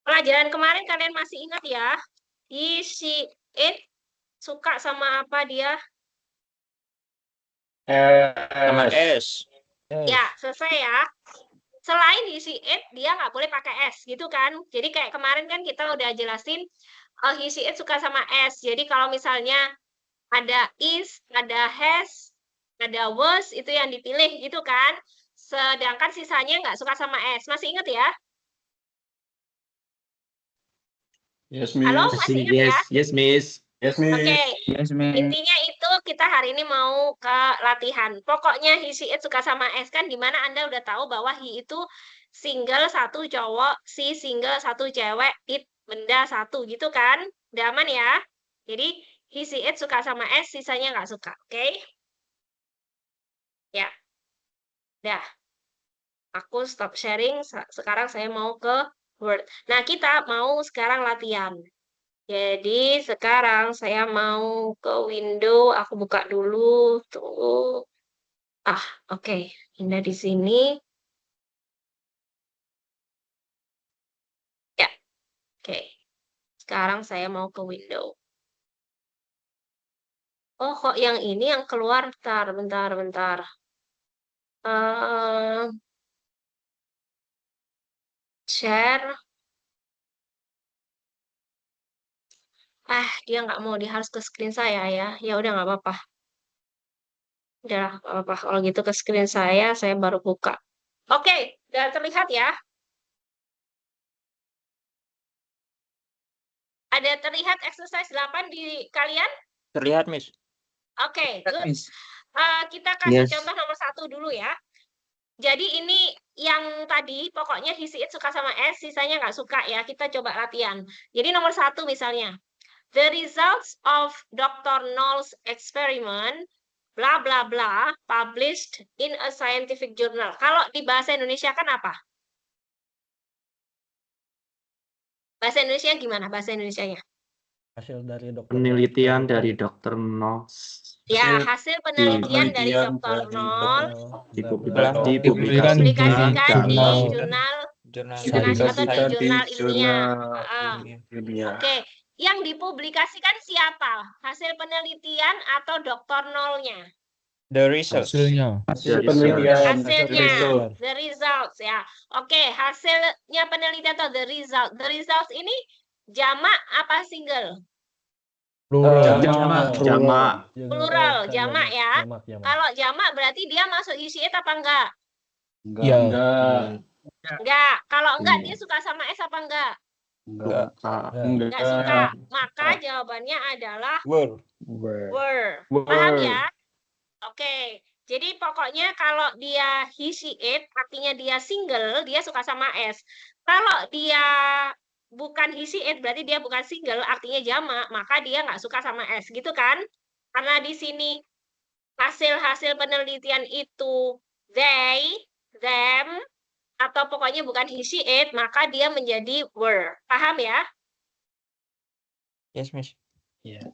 Pelajaran kemarin kalian masih ingat ya? He, she, it suka sama apa dia? Sama S. S. Ya, selesai ya. Selain he, she, it, dia nggak boleh pakai S, gitu kan? Jadi kayak kemarin kan kita udah jelasin, he, she, it suka sama S. Jadi kalau misalnya ada is, ada has, ada was, itu yang dipilih gitu kan? Sedangkan sisanya nggak suka sama S. Masih ingat ya? Yes, Halo, Miss. masih ingat ya? Yes, Miss. Yes, Oke, Miss. Yes, Miss. intinya itu kita hari ini mau ke latihan. Pokoknya he, she, it suka sama S kan, dimana Anda udah tahu bahwa he itu single satu cowok, si single satu cewek, it benda satu gitu kan? Udah aman ya? Jadi he, she, it suka sama S, sisanya nggak suka. Oke? Ya, dah. Aku stop sharing. Sekarang saya mau ke Word. Nah, kita mau sekarang latihan. Jadi sekarang saya mau ke window, aku buka dulu, tunggu. Oke. Pindah di sini. Ya, oke. Sekarang saya mau ke window. Oh, kok yang ini yang keluar? Bentar. Eh, share. Dia nggak mau, dia harus ke screen saya ya. Ya udah nggak apa-apa. Udah nggak apa-apa. Kalau gitu ke screen saya baru buka. Oke, udah terlihat ya. Ada terlihat exercise 8 di kalian? Terlihat, Miss. Oke, good. Miss. Kita kasih Yes. contoh nomor 1 dulu ya. Jadi ini yang tadi, pokoknya he, she, it suka sama S, sisanya nggak suka ya. Kita coba latihan. Jadi nomor 1 misalnya. The results of Dr. Noll's experiment, bla bla bla, published in a scientific journal. Kalau di bahasa Indonesia kan apa? Bahasa Indonesia gimana bahasa Indonesianya? Hasil dari Penelitian dari Dr. Nox Ya, hasil penelitian dari penelitian Dr. dari Noll dipublikasikan dipublikasikan di jurnal jurnal Jurnal internasional atau di Dipublikasikan di jurnal ilmiah. jurnal ilmiah. Oke, yang dipublikasikan siapa? Hasil penelitian atau Dr. Noll-nya? The results. Hasil penelitian. Hasilnya, Result. the results ya. Oke, hasilnya penelitian atau the result. The results ini jamak apa single? Jamak. Plural, jamak ya. Kalau jamak berarti dia masuk isi it apa enggak? Enggak. Enggak. Kalau enggak dia suka sama S apa enggak? Enggak suka. Maka jawabannya adalah Were. were. Paham ya? Oke. Jadi pokoknya kalau dia he, she, it, artinya dia single, dia suka sama S. Kalau dia bukan he, she, it, berarti dia bukan single, artinya jamak, maka dia nggak suka sama S. Gitu kan? Karena di sini hasil-hasil penelitian itu they, them, atau pokoknya bukan he, she, it, maka dia menjadi were. Paham ya? Yes, Miss.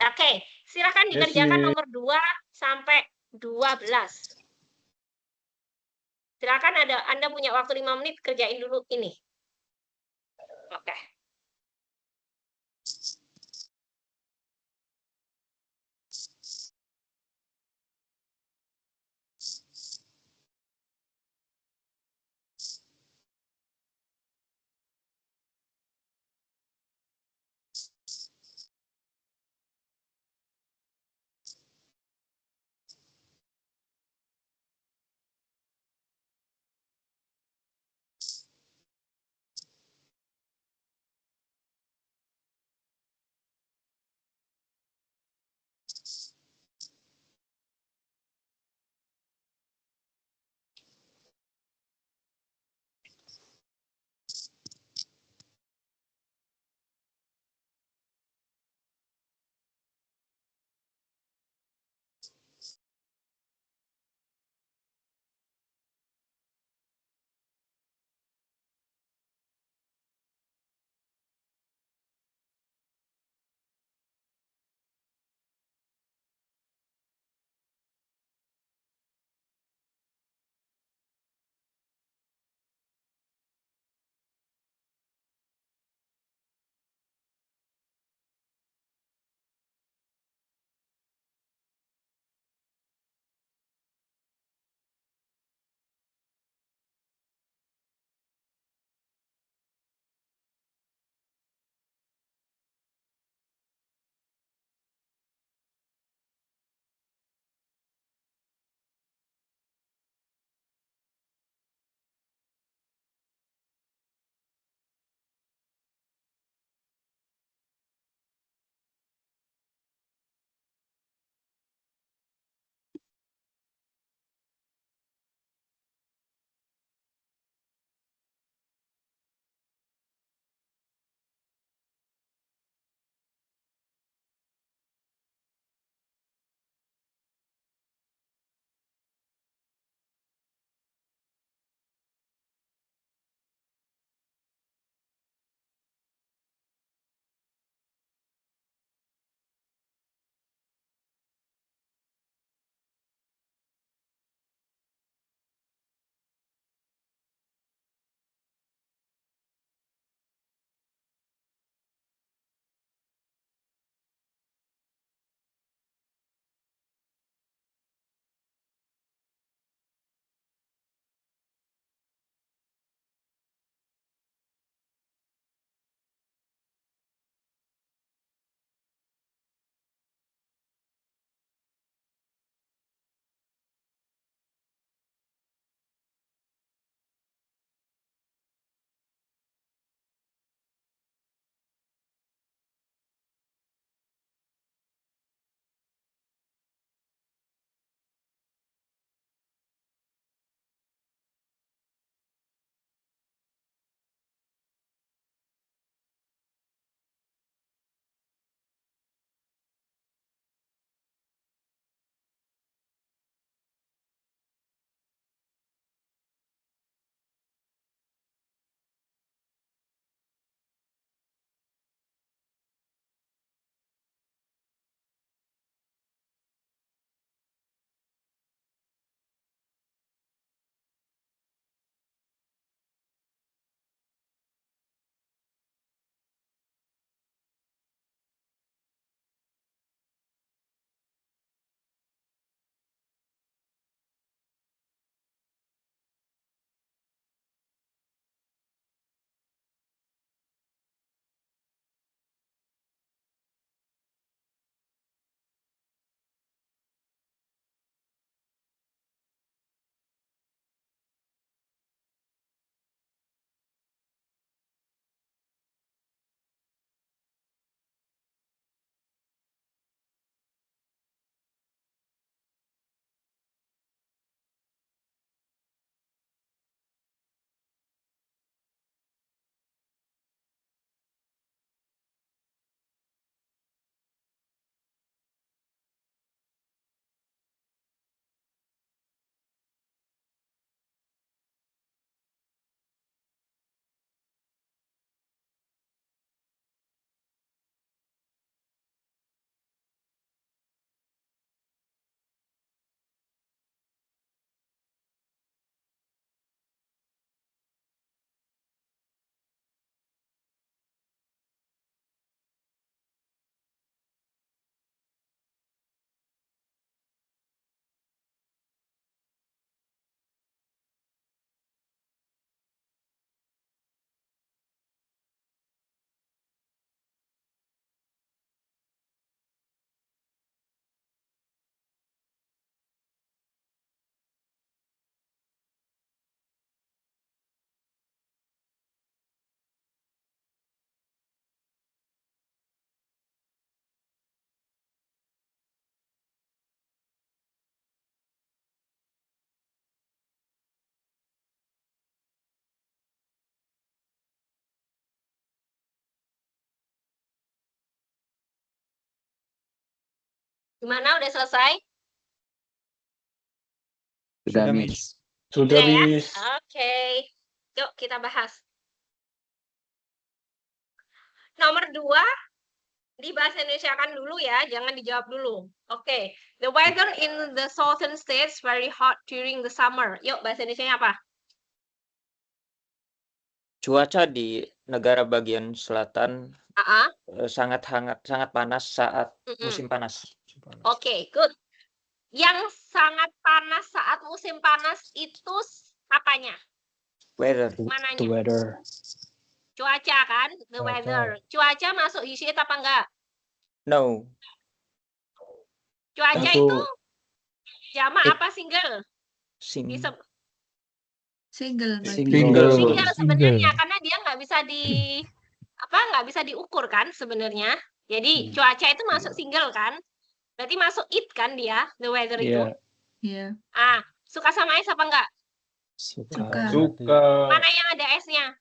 Oke, silakan dikerjakan nomor 2 sampai 12. Silakan Anda punya waktu 5 menit, kerjain dulu ini. Oke. Gimana, udah selesai? Sudah, Miss. Sudah, Udah ya? Miss. Oke. Yuk kita bahas. Nomor 2, dibahasa Indonesia kan dulu ya, jangan dijawab dulu. Oke. The weather in the southern states very hot during the summer. Yuk, bahasa Indonesianya apa? Cuaca di negara bagian selatan sangat hangat, sangat panas saat musim panas. Oke, good. Yang sangat panas saat musim panas itu apanya? Weather. Mananya? The weather. Cuaca kan? The weather. Cuaca masuk isi apa enggak? No. Cuaca Masuk. itu jamak apa single? Single. Single Single. sebenarnya karena dia nggak bisa diukur kan sebenarnya. Jadi cuaca itu masuk single kan? Berarti masuk it kan dia, the weather itu. Iya. Suka sama S apa enggak? Suka. Mana yang ada S-nya?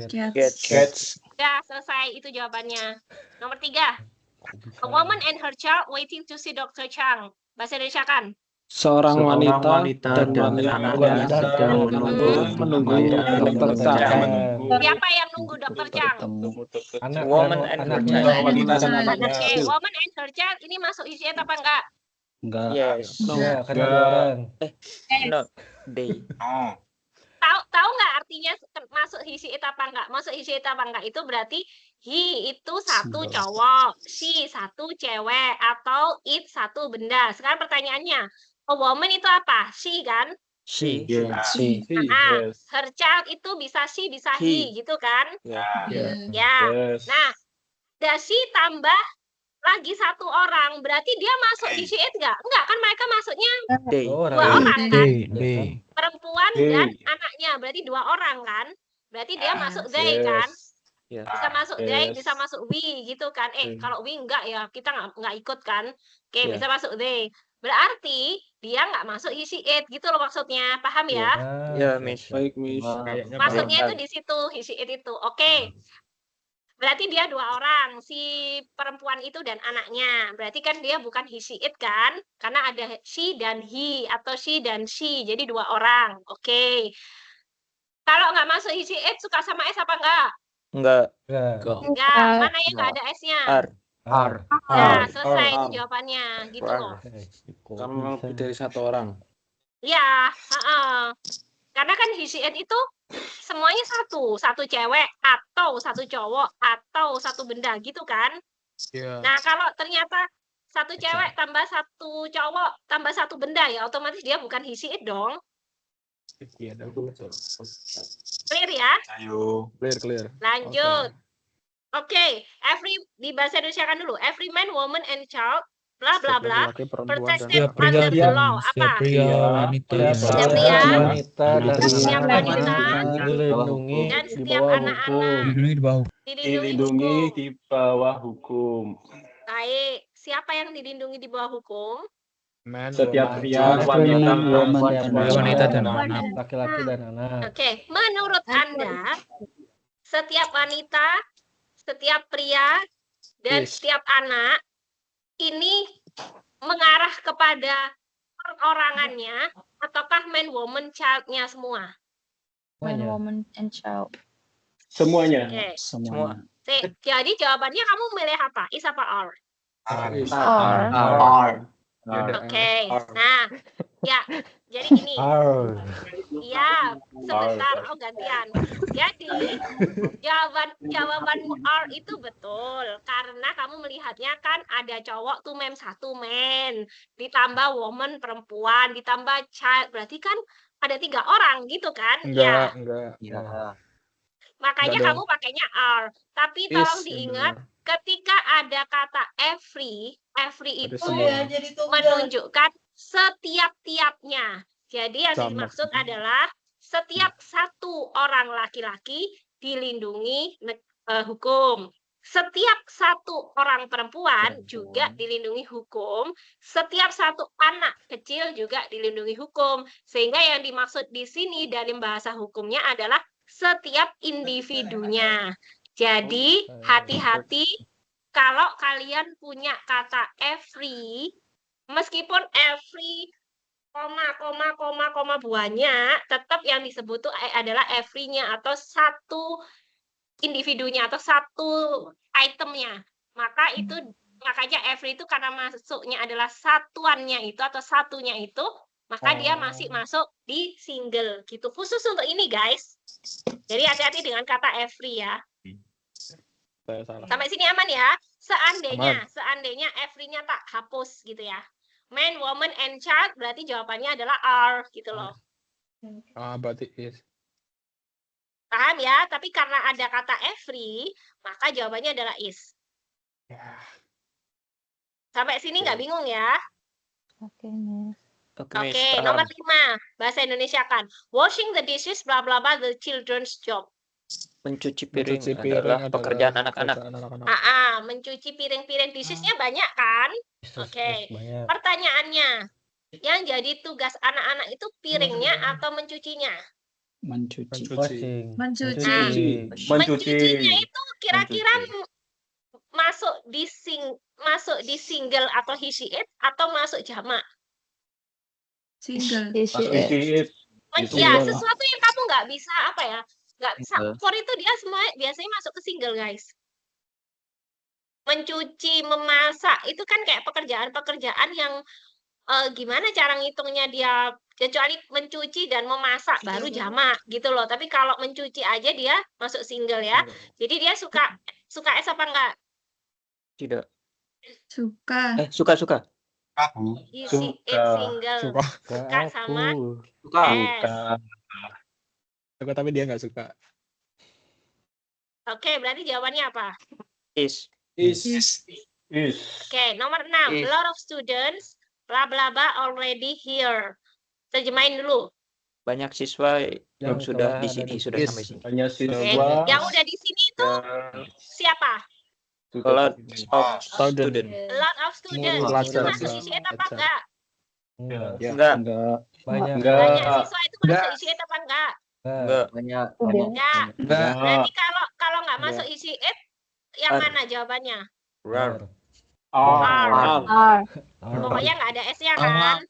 Cats. Udah selesai itu jawabannya. Nomor 3. A woman and her child waiting to see Dr. Chang. Bahasa Indonesia kan? Seorang wanita dan anaknya sedang menunggu dokter Chang. Siapa yang nunggu Dr. Chang? Woman and her child. Oke, woman and her child ini masuk isi apa enggak? Enggak. Yes. Karena dua orang. No. They. Tahu nggak artinya masuk isi apa enggak? Masuk isi apa enggak itu berarti he itu satu cowok, she satu cewek, atau it satu benda. Sekarang pertanyaannya, a woman itu apa? She kan? She. Si. Her child itu bisa she, bisa he, gitu kan? Ya. Nah, ada she tambah lagi satu orang, berarti dia masuk di she it nggak? Enggak kan, mereka masuknya They. dua orang kan? They. Perempuan dan anaknya, berarti 2 orang kan? Berarti dia masuk they kan? Yeah. Bisa masuk they, Yes. bisa masuk we gitu kan? Kalau we enggak ya kita nggak ikut kan? Oke, Yeah. bisa masuk they. Berarti dia nggak masuk isi it gitu loh maksudnya, paham ya? Ya, Miss. Baik, Miss. Maksudnya itu di situ isi it itu. Oke. Berarti dia 2 orang, si perempuan itu dan anaknya. Berarti kan dia bukan he she it kan? Karena ada she dan he atau she dan she. Jadi 2 orang. Oke. Kalau nggak masuk he she it suka sama S apa enggak? Enggak. Enggak. Mana yang nggak ada S-nya? R. Nah, selesai itu jawabannya. Gitu loh. Kamu memang lebih dari 1 orang. Iya. Karena kan he she it itu semuanya satu cewek atau satu cowok atau satu benda gitu kan? Nah kalau ternyata satu cewek tambah satu cowok tambah satu benda ya otomatis dia bukan he she it dong. Clear ya? Ayo. Clear. Lanjut. Oke. Di bahasa Indonesia kan dulu. Every man, woman, and child bla bla bla protected under the law. Apa? Setiap wanita dilindungi dan di setiap bawah anak-anak hukum. dilindungi hukum. di bawah hukum. Baik, siapa yang dilindungi di bawah hukum? Setiap pria, wanita dan anak. laki-laki dan anak. Oke, menurut Anda setiap wanita, setiap pria, dan setiap anak ini mengarah kepada perorangannya ataukah man, woman, child-nya semua? Man, woman, and child. Semuanya. Oke. Semua. Jadi jawabannya kamu milih apa? Is apa R? R. Oke. Nah, ya. Jadi gini. Iya, sebentar. Oh, gantian. Jadi jawabanmu R itu betul karena kamu melihatnya kan ada cowok tuh satu men, ditambah woman perempuan, ditambah child, berarti kan ada 3 orang gitu kan? Enggak. Makanya kamu pakainya R. Tapi tolong diingat ketika ada kata every itu menunjukkan setiap-tiapnya. Jadi yang dimaksud adalah setiap satu orang laki-laki dilindungi hukum. Setiap satu orang perempuan juga dilindungi hukum. Setiap satu anak kecil juga dilindungi hukum. Sehingga yang dimaksud di sini dalam bahasa hukumnya adalah setiap individunya. Jadi hati-hati kalau kalian punya kata every Meskipun every koma banyak, tetap yang disebut tuh adalah every-nya atau satu individunya atau satu itemnya. Makanya every itu karena masuknya adalah satuannya itu atau satunya itu, maka dia masih masuk di single gitu. Khusus untuk ini guys. Jadi hati-hati dengan kata every ya. Sampai sini aman ya. Seandainya every-nya tak hapus gitu ya. Man, woman, and child berarti jawabannya adalah are gitu loh. Berarti is. Paham ya? Tapi karena ada kata every, maka jawabannya adalah is. Sampai sini nggak bingung ya? Oke, Miss. Oke, nomor 5. Bahasa Indonesia kan. Washing the dishes, bla bla bla, the children's job. Mencuci piring adalah pekerjaan anak-anak. Mencuci piring-piring dishes-nya banyak kan? Oke. Pertanyaannya, yang jadi tugas anak-anak itu piringnya atau mencucinya? Mencuci. Mencucinya itu kira-kira masuk di single atau he she it atau masuk jamak? Single. Ya, sesuatu yang kamu nggak bisa apa ya? Nggak bisa ukur itu dia semua biasanya masuk ke single guys. Mencuci, memasak itu kan kayak pekerjaan-pekerjaan yang gimana cara ngitungnya dia, kecuali mencuci dan memasak baru jamak gitu loh. Tapi kalau mencuci aja dia masuk single ya. Jadi dia suka es apa enggak? Tidak. Suka. Suka. Isi it single. Suka sama es. Suka tapi dia nggak suka. Oke, berarti jawabannya apa? Is. Oke, nomor 6. A lot of students bla bla bla already here. Terjemahin dulu. Banyak siswa yang sudah di sini, sudah sampai sini. Banyak siswa. Yang udah di sini itu siapa? A lot of student. A lot of students. Itu masuk isi it apa enggak? Enggak. Banyak siswa itu masuk isi it apa enggak? Enggak. Enggak. Berarti kalau nggak masuk isi it, yang mana jawabannya? Are. Pokoknya nggak ada S-nya kan?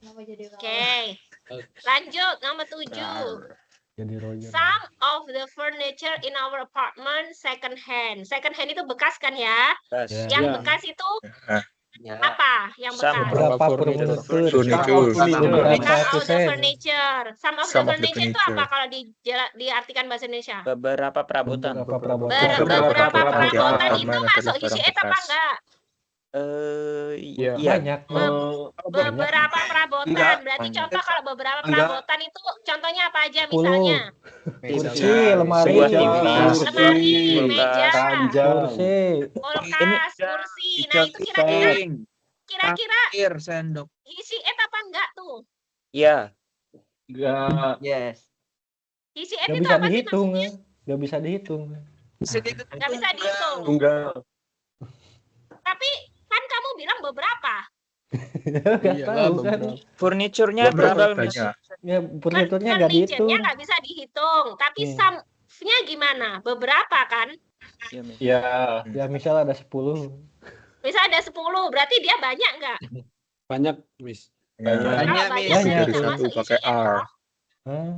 Oke. Lanjut, nomor 7. Some of the furniture in our apartment second hand. Second hand itu bekas kan ya? Yang bekas itu apa? Yang bekas? Beberapa furniture. Some of the furniture itu apa kalau diartikan bahasa Indonesia? Beberapa perabotan. Beberapa perabotan itu masuk isi it apa enggak? Banyak. Beberapa perabotan. Berarti contoh kalau beberapa perabotan itu contohnya apa aja misalnya? Kursi, lemari, meja, kulkas, kursi. Nah, itu kira-kira sendok. isi it apa enggak tuh? Iya. Enggak. Yes. Isi it itu apa sih maksudnya? Nggak bisa dihitung. Nggak bisa dihitung. Enggak. Tapi kan kamu bilang beberapa. Nggak tahu kan. Furniturnya berapa? Ya, furniturnya nggak dihitung. Furniturnya nggak bisa dihitung. Tapi some-nya gimana? Beberapa kan? Ya, misal ada 10. Misal ada 10, berarti dia banyak nggak? Banyak, Miss. Banyak. Dari satu pakai R.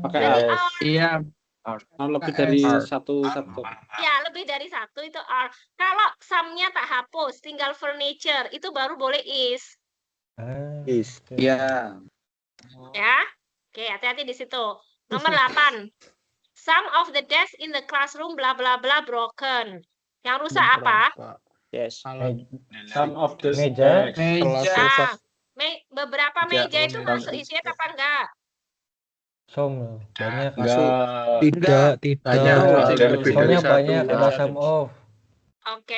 Pakai R. Iya. Lebih dari satu. Ya, lebih dari satu itu R. Kalau some-nya tak hapus, tinggal furniture, itu baru boleh is. Is. Iya. Ya. Oke, hati-hati di situ. Nomor 8. Some of the desks in the classroom bla bla bla broken. Yang rusak apa? Yes. Some of the Meja. Beberapa meja itu masuk isi it apa enggak? Banyak. Tidak. Soalnya banyak ada some of. Oke.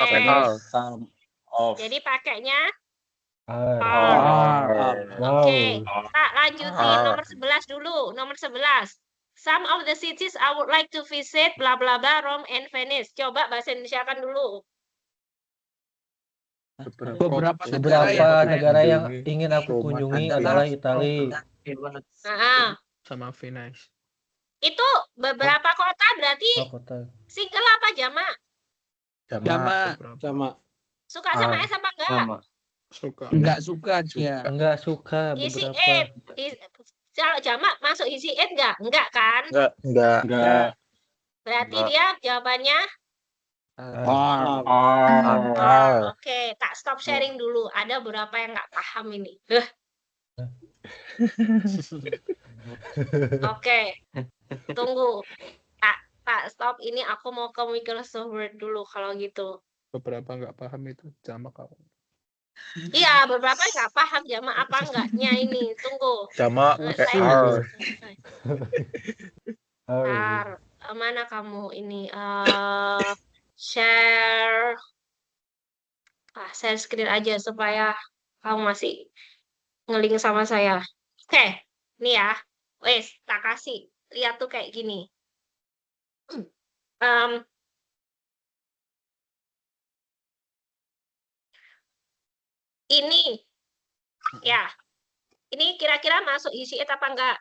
Some of. Jadi pakainya R. Oke. Tak lanjutin nomor 11 dulu. Nomor 11. Some of the cities I would like to visit bla bla bla Rome and Venice. Coba bahasa Indonesia kan dulu. Beberapa negara yang ingin aku kunjungi adalah Italia. Sama Venice. Itu beberapa kota berarti single apa jamak? Jamak. Suka sama S apa enggak? Suka. Enggak suka dia. Enggak suka Isi beberapa. Kalau jamak masuk isi enggak? Enggak kan? Enggak. Berarti dia jawabannya Oke, tak stop sharing dulu. Ada beberapa yang nggak paham ini. Oke, tunggu. Tak stop. Ini aku mau ke Microsoft Word dulu kalau gitu. Beberapa nggak paham itu jamak apa. Iya, beberapa nggak paham jamak apa enggaknya ini. Tunggu. Jamak Saya R. Bentar. Mana kamu ini? Share screen aja supaya kamu masih ngeling sama saya. Oke, nih ya. Wes, tak kasih. Lihat tuh kayak gini. Ini, ya. Ini kira-kira masuk isi apa enggak?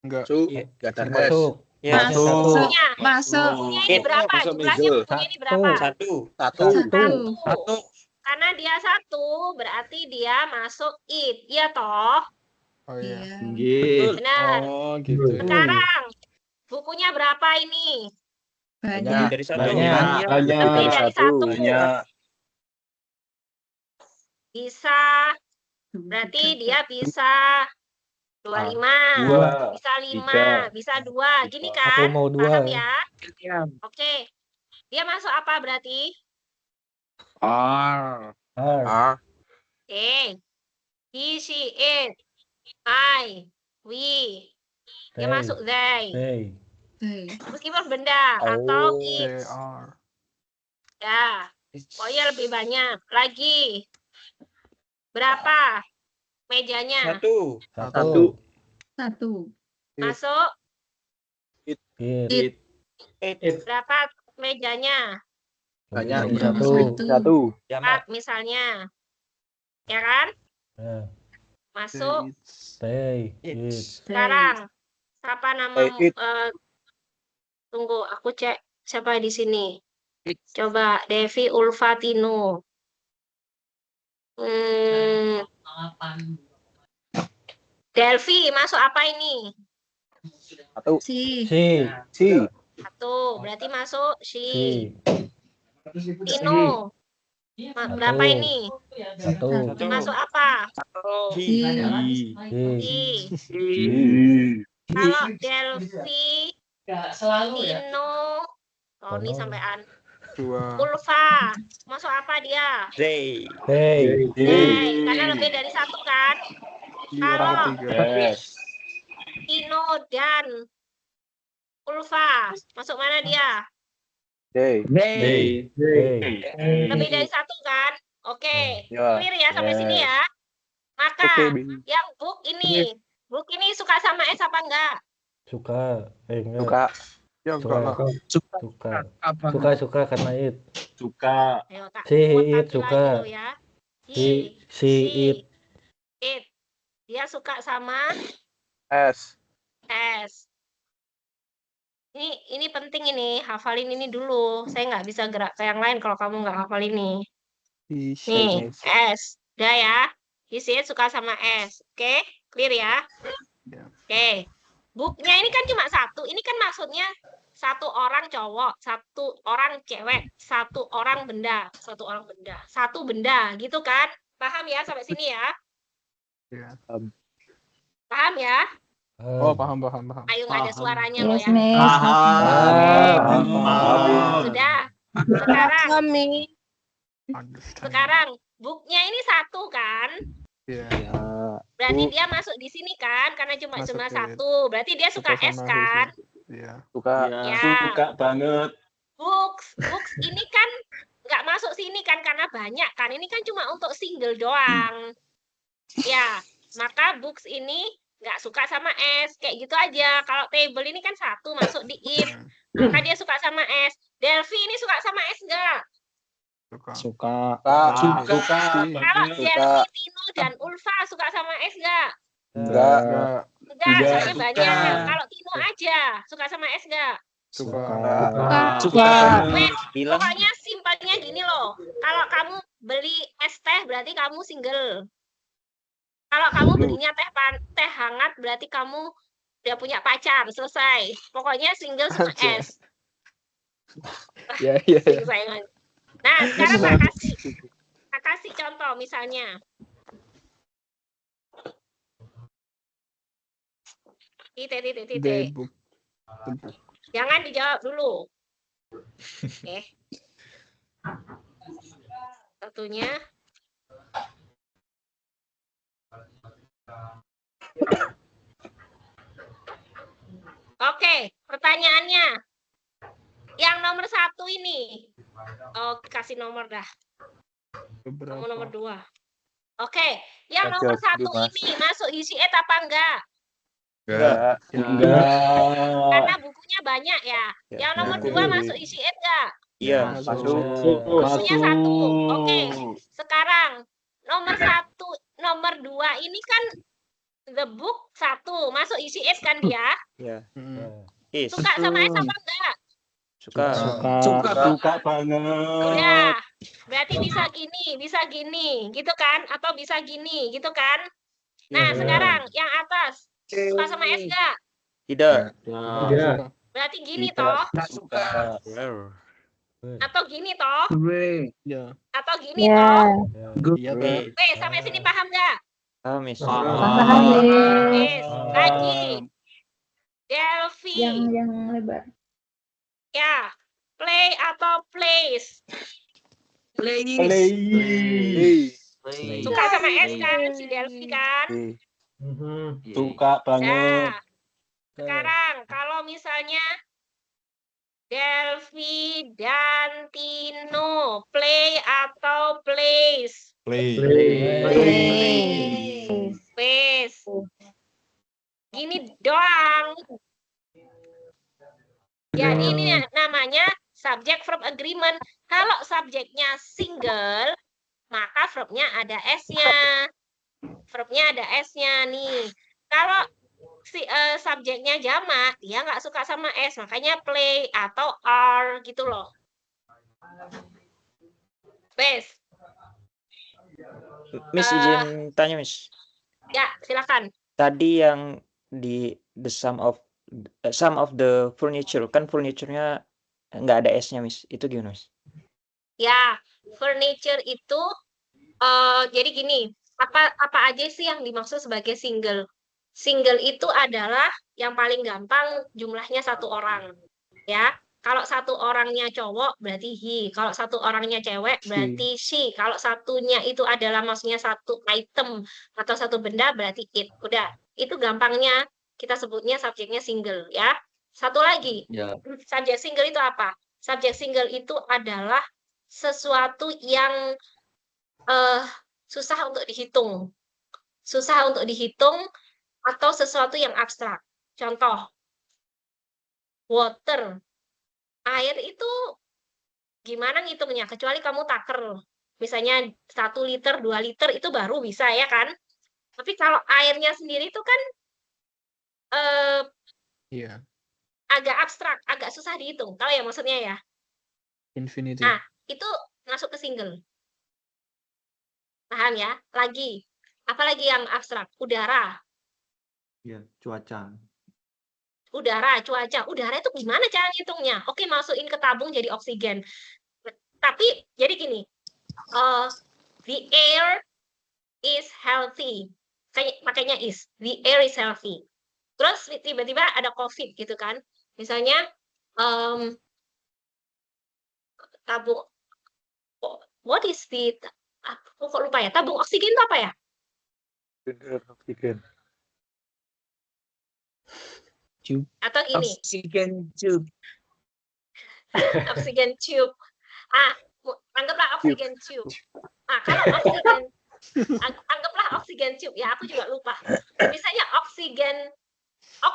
Enggak. Masuk. Ya, Masuk. Bukunya, Masuk. bukunya ini berapa? Jumlahnya bukunya ini berapa? Satu. Karena dia 1, berarti dia masuk it. Iya toh? Oh iya. Iya. Benar. Oh gitu. Sekarang, bukunya berapa ini? Banyak. dari 1. Banyak. Lebih dari 1. Bisa. Berarti dia bisa 25, bisa 5, bisa 2. Gini kan? Aku mau 2. Paham ya? Oke. Dia masuk apa berarti? R. Oke. He, she, it, I, we. Dia masuk they. Meskipun benda atau it. Ya. Pokoknya lebih banyak. Lagi. Berapa mejanya? 1. Masuk. It. Berapa mejanya? Banyak. 1. 4 misalnya. Ya kan? Masuk. Sekarang. Siapa nama? Tunggu, aku cek siapa di sini. Coba Devi Ulfatino. Delvi, masuk apa ini? Si. 1, berarti masuk si. Tino. Berapa ini? 1. Masuk apa? Si. Kalau Delvi, Tino, Tony sampean. 2. Ulfa, masuk apa dia? Zay. Karena lebih dari 1 kan? Kalau Tino dan Ulfa, masuk mana dia? Lebih dari 1 kan? Oke, clear ya sampai sini ya. Maka yang book ini suka sama S apa enggak? Suka. Suka karena it. Ayo, tak Si buat it kaki suka. lagi lo ya. Si it. Dia suka sama S. Ini penting ini, hafalin ini dulu. Saya nggak bisa gerak ke yang lain kalau kamu nggak hafal ini. Nih, S. Udah ya. It suka sama S. Oke, clear ya? Oke. Booknya ini kan cuma 1. Ini kan maksudnya 1 orang cowok, 1 orang cewek, 1 orang benda, 1 benda, gitu kan? Paham ya sampai sini ya? Paham ya? Oh, paham. Ayo nggak ada suaranya loh Yes, ya. Miss. Sudah. Sekarang booknya ini 1 kan? Berarti dia masuk di sini kan? Karena cuma 1. Berarti dia suka S kan? Suka banget. Books ini kan nggak masuk sini kan karena banyak kan? Ini kan cuma untuk single doang. Ya, maka books ini nggak suka sama S. Kayak gitu aja. Kalau table ini kan 1 masuk di it. Maka dia suka sama S. Delvi ini suka sama S nggak? Suka. Kalau Delvi, Tino, dan Ulfa suka sama S nggak? Enggak. Soalnya banyak. Kalau Tino aja suka sama S nggak? Suka. Wes, pokoknya simpelnya gini loh. Kalau kamu beli es teh berarti kamu single. Kalau kamu belinya teh hangat berarti kamu udah punya pacar, selesai. Pokoknya single suka es. Iya. Nah, sekarang tak kasih contoh misalnya. Titik. Jangan dijawab dulu. Oke. Satunya. Oke, pertanyaannya. Yang nomor 1 ini. Oh, kasih nomor dah. Nomor 2. Oke, yang nomor 1 ini masuk HCH apa enggak? Enggak. Karena bukunya banyak ya. Yang nomor 2 masuk HCH enggak? Iya. Masuk. Bukunya 1. Oke, sekarang nomor 1, nomor 2 ini kan the book 1 masuk HCH kan dia? Iya. Is. Suka sama es apa enggak? Suka banget. Ya, berarti bisa gini, gitu kan? Atau bisa gini, gitu kan? Nah, sekarang yang atas suka sama es enggak? Tidak. Berarti gini toh? Suka. Atau gini toh? Ya. Atau gini toh? Iya, Teh. Oke, sampai sini paham nggak? Paham, Miss. Yes. Lagi. Delphi. Yang lebar. Ya. Play atau plays? Suka sama es kan? Si Delphi kan? Suka banget. Nah, sekarang kalau misalnya Delphi dan Tino, play atau plays? Plays. Gini doang. Jadi ini namanya subject verb agreement. Kalau subjeknya single, maka verbnya ada S-nya. Verbnya ada S-nya nih. Kalau subjeknya jamak, dia nggak suka sama S, makanya play atau are gitu loh. Bes. Miss izin tanya, Miss. Ya, silakan. Tadi yang di the sum of the furniture, kan furniture-nya nggak ada S-nya, Miss. Itu gimana, Miss? Ya, furniture itu jadi gini, apa aja sih yang dimaksud sebagai single? Single itu adalah yang paling gampang jumlahnya 1 orang. Ya, kalau 1 orangnya cowok berarti he, kalau 1 orangnya cewek berarti she, kalau satunya itu adalah maksudnya 1 item atau 1 benda berarti it. Udah, itu gampangnya kita sebutnya subjeknya single ya. Satu lagi, subjek single itu apa? Subjek single itu adalah sesuatu yang susah untuk dihitung. Susah untuk dihitung atau sesuatu yang abstrak. Contoh, water. Air itu gimana ngitungnya? Kecuali kamu taker. Misalnya 1 liter, 2 liter itu baru bisa ya kan? Tapi kalau airnya sendiri itu kan agak abstrak, agak susah dihitung. Tahu ya maksudnya ya? Infinity. Nah, itu masuk ke single. Paham ya? Lagi. Apalagi yang abstrak? Udara. Ya, cuaca. Udara, cuaca. Udara itu gimana cara ngitungnya? Oke, masukin ke tabung jadi oksigen. Tapi jadi gini, the air is healthy. Makanya is. The air is healthy. Terus tiba-tiba ada COVID gitu kan. Misalnya tabung, what is the, aku kok lupa ya, tabung oksigen itu apa ya? Oksigen. Atau gini. Oksigen tube. Oksigen tube. Anggaplah oksigen tube. Kalau oksigen, anggaplah oksigen tube. Ya, aku juga lupa. Misalnya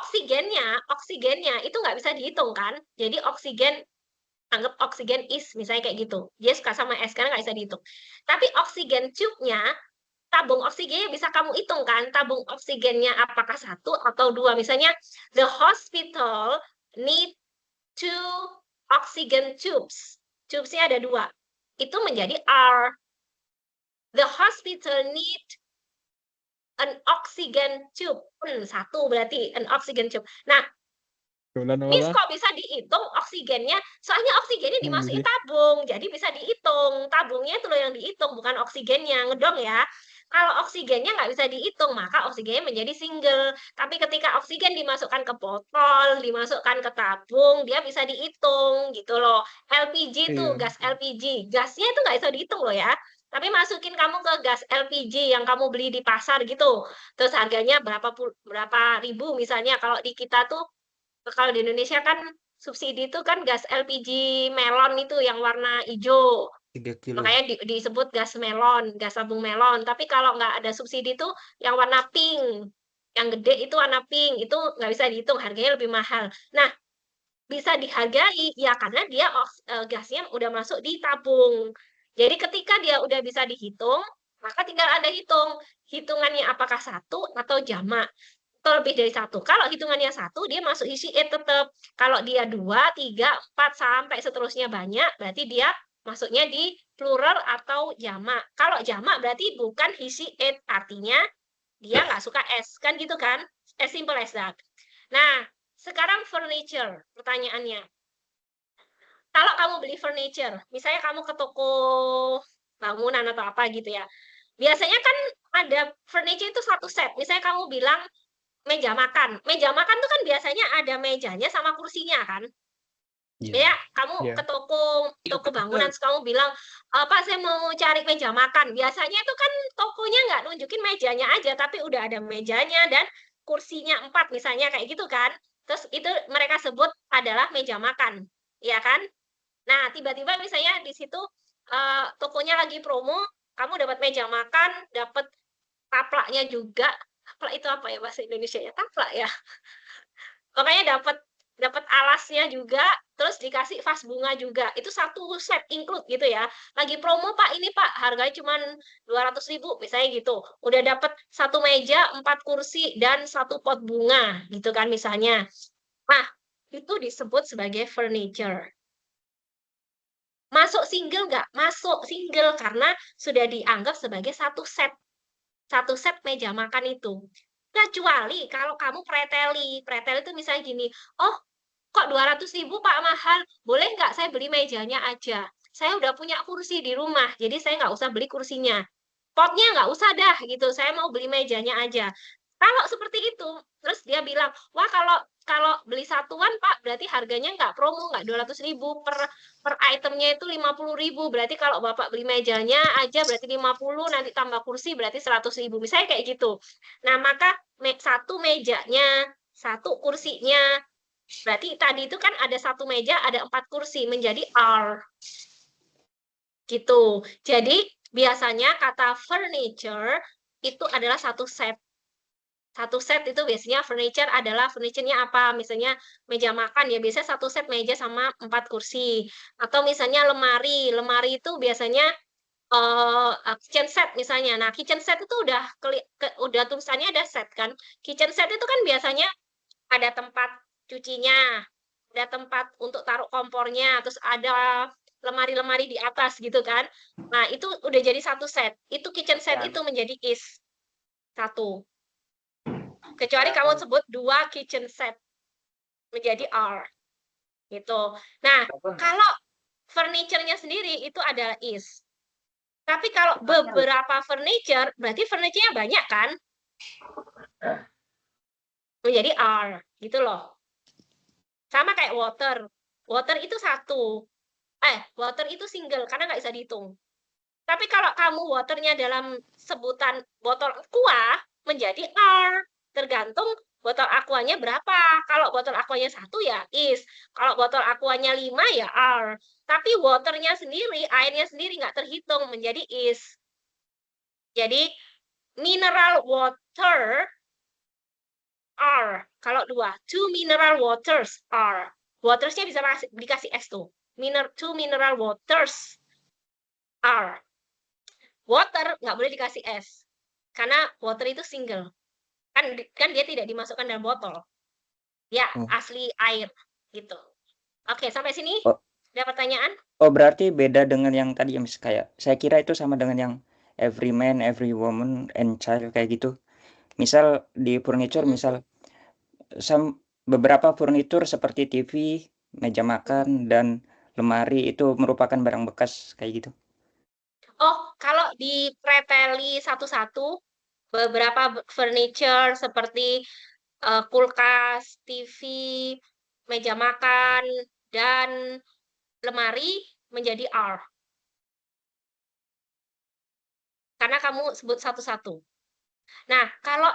oksigennya itu nggak bisa dihitung kan? Jadi oksigen, anggap oksigen is, misalnya kayak gitu. Dia suka sama S karena nggak bisa dihitung. Tapi oksigen tube-nya, tabung oksigennya bisa kamu hitung kan? Tabung oksigennya apakah 1 atau 2? Misalnya, the hospital need 2 oxygen tubes. Tubes-nya ada 2. Itu menjadi R. The hospital need an oxygen tube. Satu berarti an oxygen tube. Nah, Miss kok bisa dihitung oksigennya? Soalnya oksigennya dimasukin tabung, jadi bisa dihitung. Tabungnya itu loh yang dihitung, bukan oksigennya. Ngedong ya. Kalau oksigennya nggak bisa dihitung, maka oksigennya menjadi single. Tapi ketika oksigen dimasukkan ke botol, dimasukkan ke tabung, dia bisa dihitung gitu loh. LPG tuh, gas LPG. Gasnya itu nggak bisa dihitung loh ya. Tapi masukin kamu ke gas LPG yang kamu beli di pasar gitu. Terus harganya berapa ribu misalnya. Kalau di kita tuh, kalau di Indonesia kan subsidi itu kan gas LPG melon itu yang warna hijau. 3 kilo. Makanya disebut gas melon, gas tabung melon. Tapi kalau nggak ada subsidi itu yang warna pink. Yang gede itu warna pink. Itu nggak bisa dihitung, harganya lebih mahal. Nah, bisa dihargai ya karena dia gasnya udah masuk di tabung. Jadi ketika dia udah bisa dihitung, maka tinggal Anda hitung. Hitungannya apakah satu atau jamak. Atau lebih dari satu. Kalau hitungannya satu, dia masuk isi tetap. Kalau dia 2, 3, 4, sampai seterusnya banyak, berarti dia masuknya di plural atau jamak. Kalau jamak berarti bukan isi it, artinya dia nggak suka S. Kan gitu kan? As simple as that. Nah, sekarang furniture, pertanyaannya. Kalau kamu beli furniture, misalnya kamu ke toko bangunan atau apa gitu ya, biasanya kan ada furniture itu satu set. Misalnya kamu bilang, meja makan tuh kan biasanya ada mejanya sama kursinya kan. Ya, kamu ke toko bangunan, terus kamu bilang, Pak saya mau cari meja makan. Biasanya itu kan tokonya nggak nunjukin mejanya aja, tapi udah ada mejanya dan kursinya 4 misalnya kayak gitu kan. Terus itu mereka sebut adalah meja makan, ya kan? Nah, tiba-tiba misalnya di situ tokonya lagi promo, kamu dapat meja makan, dapat taplaknya juga. Taplak itu apa ya bahasa Indonesia ya? Taplak ya. Pokoknya dapat alasnya juga, terus dikasih vas bunga juga. Itu satu set include gitu ya. Lagi promo Pak, ini Pak, harganya cuma 200.000 misalnya gitu. Udah dapat satu meja, 4 kursi dan 1 pot bunga gitu kan misalnya. Nah, itu disebut sebagai furniture. Masuk single nggak? Masuk single karena sudah dianggap sebagai satu set meja makan itu. Kecuali kalau kamu preteli itu misalnya gini, oh kok 200.000 Pak mahal, boleh nggak saya beli mejanya aja? Saya udah punya kursi di rumah, jadi saya nggak usah beli kursinya. Potnya nggak usah dah gitu, saya mau beli mejanya aja. Kalau seperti itu, terus dia bilang, wah kalau beli satuan Pak, berarti harganya nggak promo, nggak 200.000 per itemnya itu 50.000. Berarti kalau Bapak beli mejanya aja berarti 50, nanti tambah kursi berarti 100.000. Misalnya kayak gitu. Nah, maka satu mejanya, satu kursinya, berarti tadi itu kan ada satu meja, ada 4 kursi, menjadi R. Gitu. Jadi, biasanya kata furniture itu adalah satu set. Satu set itu biasanya furniture adalah furniture-nya apa? Misalnya meja makan ya biasanya satu set meja sama 4 kursi. Atau misalnya lemari. Lemari itu biasanya kitchen set misalnya. Nah, kitchen set itu udah tulisannya ada set kan. Kitchen set itu kan biasanya ada tempat cucinya, ada tempat untuk taruh kompornya, terus ada lemari-lemari di atas gitu kan. Nah, itu udah jadi satu set. Itu kitchen set itu menjadi is satu. Kecuali kamu sebut 2 kitchen set menjadi R. Gitu. Nah, kalau furniture-nya sendiri itu adalah is. Tapi kalau beberapa furniture, berarti furniture-nya banyak kan? Menjadi R. Gitu loh. Sama kayak water. Water itu satu. Water itu single karena nggak bisa dihitung. Tapi kalau kamu waternya dalam sebutan botol aqua menjadi R. Tergantung botol aquanya berapa. Kalau botol aquanya 1 ya is. Kalau botol aquanya 5 ya R. Tapi waternya sendiri, airnya sendiri nggak terhitung menjadi is. Jadi mineral water R. Kalau 2, 2 mineral waters R. Watersnya bisa dikasih S tuh. 2 mineral waters R. Water nggak boleh dikasih S. Karena water itu single. Kan dia tidak dimasukkan dalam botol. Ya, asli air gitu. Oke, sampai sini ada pertanyaan? Oh, berarti beda dengan yang tadi ya, Miss. Kayak saya kira itu sama dengan yang every man, every woman, and child kayak gitu. Misal di furniture, misal beberapa furnitur seperti TV, meja makan, dan lemari itu merupakan barang bekas kayak gitu. Oh, kalau dipreteli satu-satu, beberapa furniture seperti kulkas, TV, meja makan, dan lemari menjadi R. Karena kamu sebut satu-satu. Nah, kalau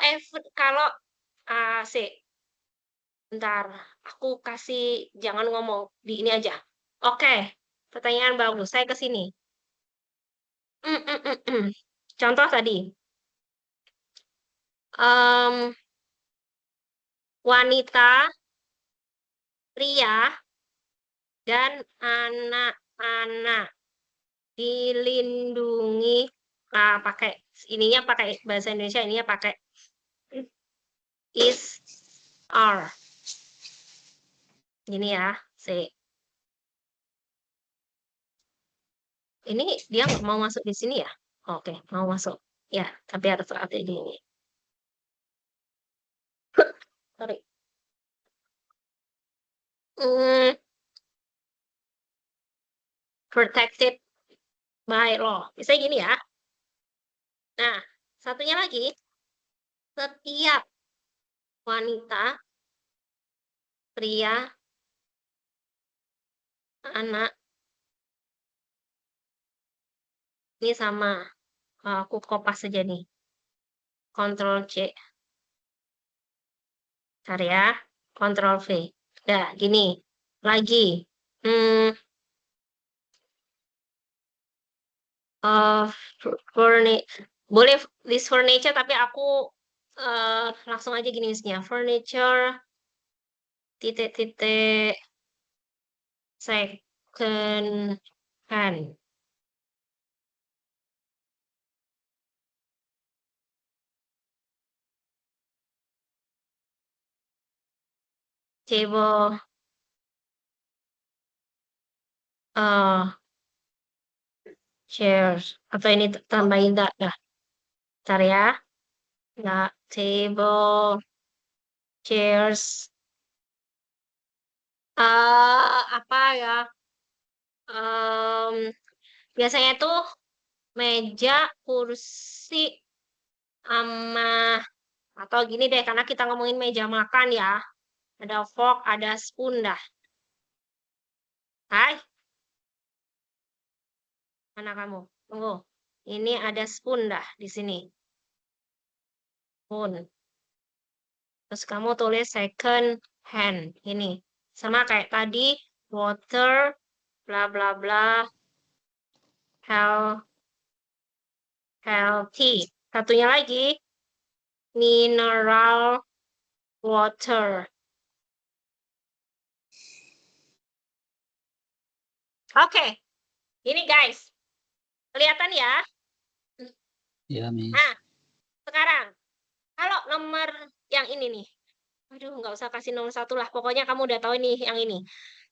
bentar, aku kasih, jangan ngomong di ini aja. Oke, pertanyaan bagus. Saya ke sini. Contoh tadi. Wanita, pria, dan anak-anak dilindungi pakai ininya, pakai bahasa Indonesia, ininya pakai is are. Ini ya, ini dia nggak mau masuk di sini ya? Oke, mau masuk ya, tapi harus ada di ini. Sorry. Protected by law. Bisa gini ya. Nah, satunya lagi, setiap wanita, pria, anak, ini sama. Aku kopas saja nih. Ctrl C. Cari ya. Ctrl V. Nah, gini. Lagi. Boleh list furniture, tapi aku langsung aja gini isinya. Furniture titik-titik second hand. Table chairs, atau ini tambahin dah. Cari ya. Nah, table chairs, apa ya, biasanya itu meja, kursi, atau gini deh, karena kita ngomongin meja makan ya, ada fork, ada spoon dah. Hai, mana kamu? Tunggu, ini ada spoon dah di sini. Spoon. Terus kamu tulis second hand, ini sama kayak tadi, water, bla bla bla, healthy. Satunya lagi, mineral water. Oke, ini guys, kelihatan ya? Ya, Miss. Nah, sekarang kalau nomor yang ini nih, aduh nggak usah kasih nomor satu lah, pokoknya kamu udah tahu nih yang ini.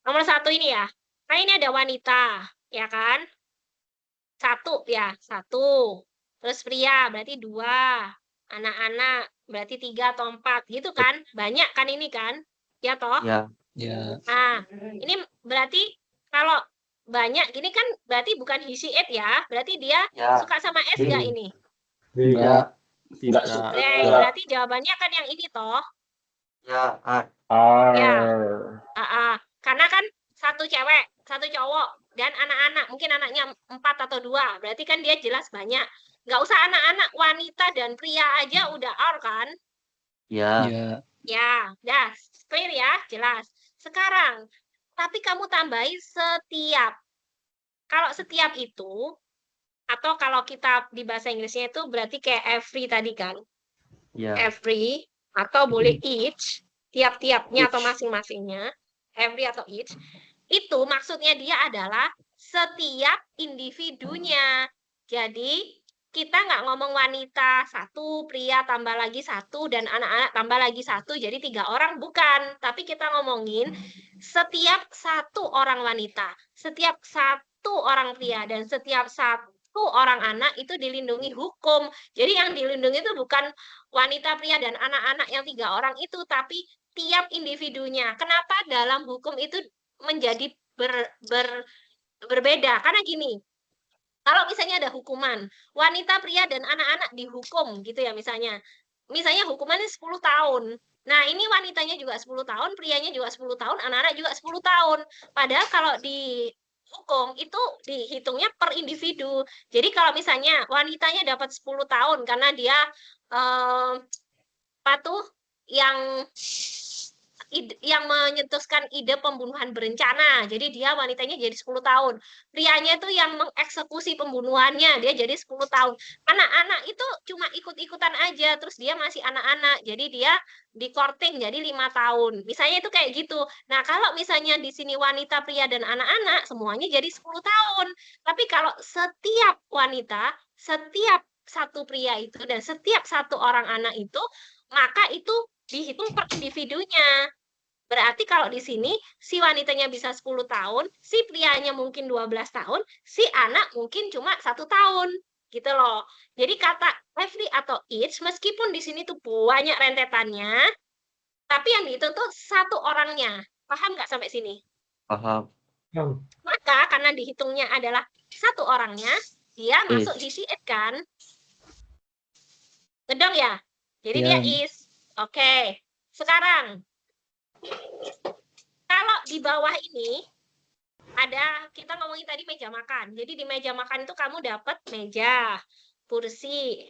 Nomor satu ini ya, nah ini ada wanita, ya kan? Satu ya, satu. Terus pria berarti 2, anak-anak berarti 3 atau 4, gitu kan? Banyak kan ini kan? Ya toh? Ya. Ya. Nah, ini berarti kalau banyak gini kan berarti bukan he she it ya, berarti dia suka sama S nggak ini? Tidak. Tidak. Berarti jawabannya kan yang ini toh? Ya. Ya. Karena kan satu cewek, satu cowok, dan anak-anak, mungkin anaknya 4 atau 2, berarti kan dia jelas banyak. Nggak usah anak-anak, wanita dan pria aja udah R kan? Ya. Ya, dah clear ya, jelas. Sekarang, tapi kamu tambahin setiap. Kalau setiap itu, atau kalau kita di bahasa Inggrisnya itu berarti kayak every tadi kan? Ya. Every, atau boleh each, tiap-tiapnya atau masing-masingnya, every atau each, itu maksudnya dia adalah setiap individunya. Jadi, kita nggak ngomong wanita 1, pria tambah lagi 1, dan anak-anak tambah lagi 1, jadi 3 orang, bukan. Tapi kita ngomongin setiap 1 orang wanita, setiap 1 orang pria, dan setiap 1 satu orang anak itu dilindungi hukum. Jadi yang dilindungi itu bukan wanita, pria, dan anak-anak yang 3 orang itu, tapi tiap individunya. Kenapa dalam hukum itu menjadi berbeda? Karena gini, kalau misalnya ada hukuman, wanita, pria, dan anak-anak dihukum gitu ya misalnya. Misalnya hukumannya 10 tahun. Nah, ini wanitanya juga 10 tahun, prianya juga 10 tahun, anak-anak juga 10 tahun. Padahal kalau di hukum itu dihitungnya per individu. Jadi kalau misalnya wanitanya dapat 10 tahun karena dia patuh yang menyetuskan ide pembunuhan berencana. Jadi dia wanitanya jadi 10 tahun. Prianya itu yang mengeksekusi pembunuhannya, dia jadi 10 tahun. Anak-anak itu cuma ikut-ikutan aja, terus dia masih anak-anak. Jadi dia di courting jadi 5 tahun. Misalnya itu kayak gitu. Nah, kalau misalnya di sini wanita, pria, dan anak-anak semuanya jadi 10 tahun. Tapi kalau setiap wanita, setiap satu pria itu, dan setiap satu orang anak itu, maka itu dihitung per individunya. Berarti kalau di sini si wanitanya bisa 10 tahun, si prianya mungkin 12 tahun, si anak mungkin cuma 1 tahun. Gitu loh. Jadi kata every atau each, meskipun di sini tuh banyak rentetannya, tapi yang dihitung tuh satu orangnya. Paham nggak sampai sini? Paham. Maka karena dihitungnya adalah satu orangnya, dia masuk di si it kan? Ngedong ya? Jadi dia is. Oke. Sekarang kalau di bawah ini ada, kita ngomongin tadi meja makan. Jadi di meja makan itu kamu dapat meja, kursi,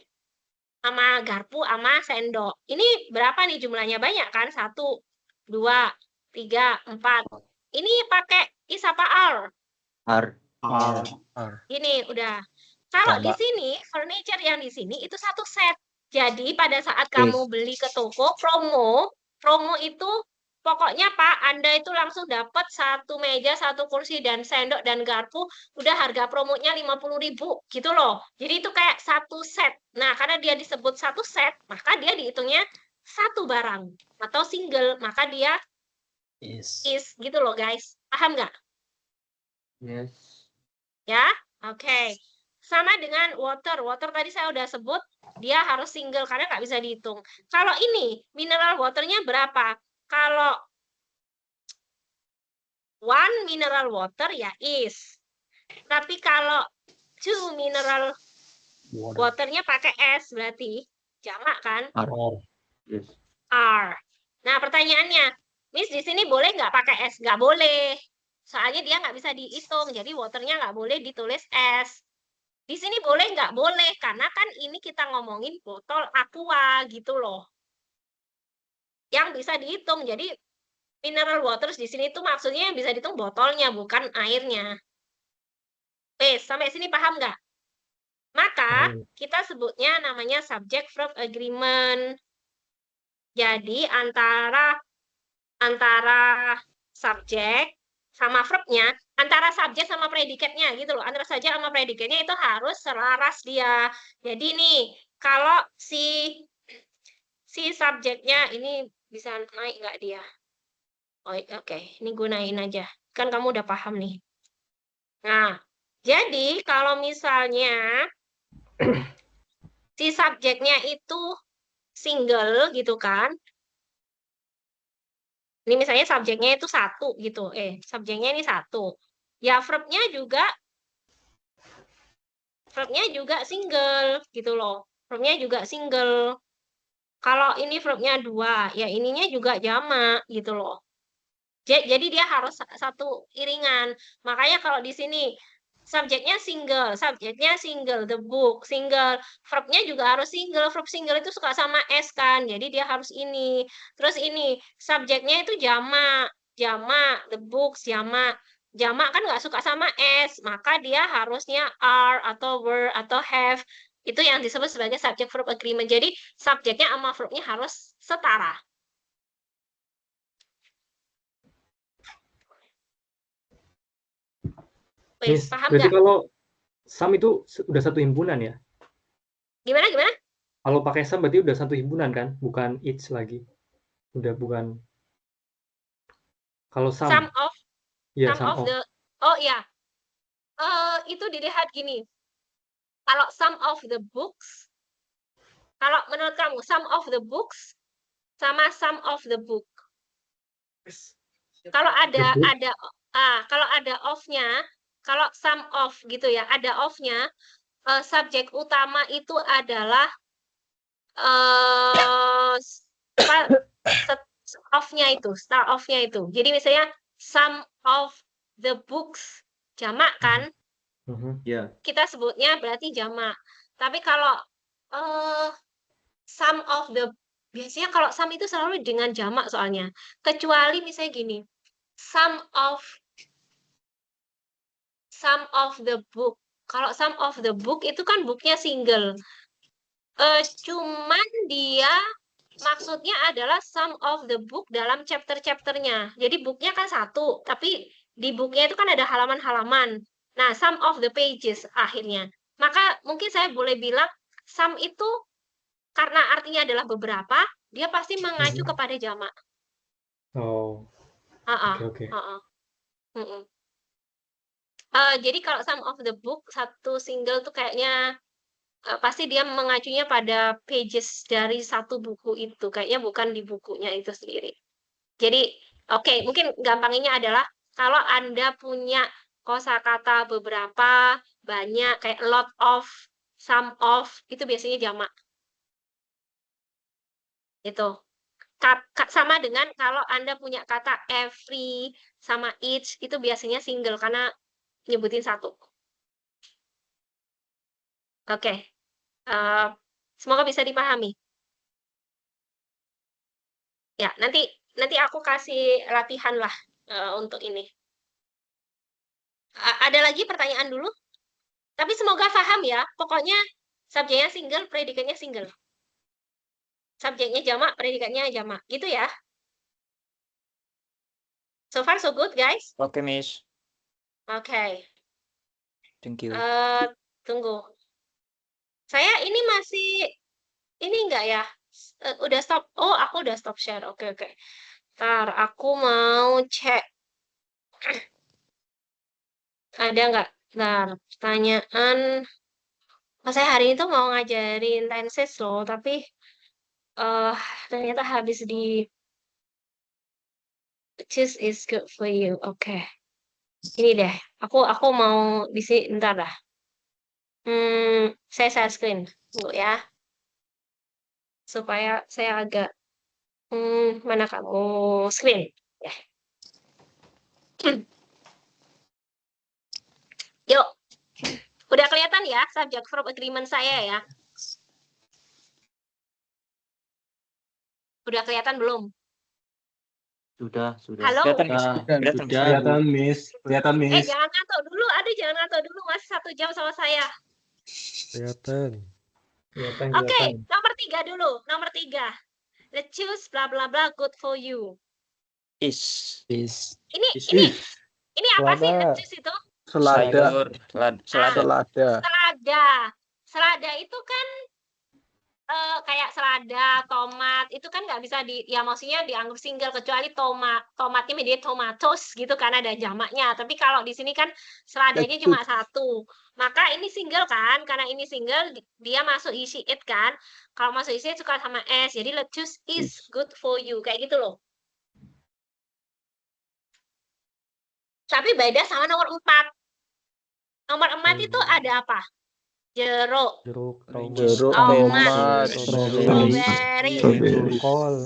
sama garpu, sama sendok. Ini berapa nih jumlahnya? Banyak kan? 1, 2, 3, 4. Ini pakai is apa R? R. Ini udah. Kalau di sini, furniture yang di sini itu satu set. Jadi pada saat kamu beli ke toko, promo itu pokoknya Pak, Anda itu langsung dapat 1 meja, 1 kursi, dan sendok, dan garpu, udah harga promonya 50.000 gitu loh. Jadi itu kayak satu set. Nah, karena dia disebut satu set, maka dia dihitungnya satu barang atau single, maka dia is gitu loh guys. Paham nggak? Yes. Ya, oke. Sama dengan water. Water tadi saya udah sebut, dia harus single karena nggak bisa dihitung. Kalau ini, mineral waternya berapa? Kalau 1 mineral water ya is. Tapi kalau 2 mineral waternya pakai S berarti jamak kan? R. Nah, pertanyaannya, Miss di sini boleh nggak pakai S? Nggak boleh. Soalnya dia nggak bisa dihitung, jadi waternya nggak boleh ditulis S. Di sini boleh nggak? Boleh, karena kan ini kita ngomongin botol aqua gitu loh. Yang bisa dihitung, jadi mineral waters di sini tuh maksudnya yang bisa dihitung botolnya, bukan airnya. Oke, sampai sini paham nggak? Maka kita sebutnya namanya subject-verb agreement. Jadi antara subjek sama verb-nya, antara subjek sama predikatnya gitu loh. Antara subjek sama predikatnya itu harus selaras dia. Jadi nih, kalau si subjeknya ini bisa naik nggak dia? Oh, oke, ini gunain aja. Kan kamu udah paham nih. Nah, jadi kalau misalnya si subjeknya itu single gitu kan. Ini misalnya subjeknya itu 1 gitu. Subjeknya ini 1. Ya verbnya juga single gitu loh. Verbnya juga single. Kalau ini verbnya 2, ya ininya juga jamak gitu loh. Jadi dia harus satu iringan. Makanya kalau di sini subjeknya single, the book, single, verbnya juga harus single, verb single itu suka sama S kan, jadi dia harus ini. Terus ini, subjeknya itu jamak, the books, jamak kan nggak suka sama S, maka dia harusnya are, atau were, atau have, itu yang disebut sebagai subject verb agreement. Jadi, subjeknya sama verbnya harus setara. Miss, Paham berarti nggak? kalau SAM itu udah satu himpunan ya? Gimana? Kalau pakai SAM berarti udah satu himpunan kan? Bukan each lagi. Udah bukan. Kalau SAM. Sum of. Ya, Sum of the. Oh iya. Itu dilihat gini. Kalau some of the books, kalau menurut kamu some of the books sama some of the book. Kalau ada kalau ada of-nya, kalau some of gitu ya, ada of-nya, subjek utama itu adalah of-nya itu, start of-nya itu. Jadi misalnya some of the books jamak kan? Kita sebutnya berarti jamak. Tapi kalau some of the, biasanya kalau some itu selalu dengan jamak soalnya. Kecuali misalnya gini, some of the book. Kalau some of the book itu kan booknya single. Cuman dia maksudnya adalah some of the book dalam chapter-chapternya. Jadi booknya kan satu, tapi di booknya itu kan ada halaman-halaman. Nah, some of the pages akhirnya. Maka mungkin saya boleh bilang some itu karena artinya adalah beberapa, dia pasti mengacu kepada jamak. Oh. Oke. Jadi kalau some of the book, satu single tuh kayaknya pasti dia mengacunya pada pages dari satu buku itu. Kayaknya bukan di bukunya itu sendiri. Jadi, oke, mungkin gampangnya adalah kalau Anda punya kosakata beberapa, banyak, kayak lot of, some of, itu biasanya jamak. Itu. Sama dengan kalau Anda punya kata every sama each, itu biasanya single, karena nyebutin satu. Oke. Semoga bisa dipahami. Ya, nanti aku kasih latihan lah untuk ini. Ada lagi pertanyaan dulu? Tapi semoga paham ya. Pokoknya subjeknya single, predikatnya single. Subjeknya jamak, predikatnya jamak. Gitu ya. So far so good, guys? Oke, Miss. Oke. Thank you. Tunggu. Saya ini masih, ini enggak ya? Udah stop. Oh, aku udah stop share. Oke. Ntar, aku mau cek. Ada nggak? Ntar, pertanyaan. Saya hari itu mau ngajarin tenses loh, tapi ternyata habis di choose is good for you. Oke. Ini deh. Aku mau di sini ntar dah. Saya share screen dulu ya. Supaya saya agak mana kamu screen ya. Yuk. Udah kelihatan ya subject verb agreement saya ya? Udah kelihatan belum? Sudah. Halo? Kelihatan, Miss. Kelihatan, Miss. Jangan ngantuk dulu. Jangan ngantuk dulu. Masih 1 jam sama saya. Kelihatan. Oke, nomor 3 dulu. Nomor 3. The choose bla bla bla good for you. Is. Ini apa sih the choose itu? Selada. Selada itu kan kayak selada, tomat, itu kan nggak bisa ya maksudnya dianggap single kecuali tomatnya menjadi tomatos gitu kan ada jamaknya. Tapi kalau di sini kan seladanya cuma satu. Maka ini single kan, karena ini single dia masuk isi it kan. Kalau masuk isi it suka sama s. Jadi lettuce is good for you kayak gitu loh. Tapi beda sama nomor 4. Nomor 4 itu ada apa? Jeruk, tomat, strawberry, kol,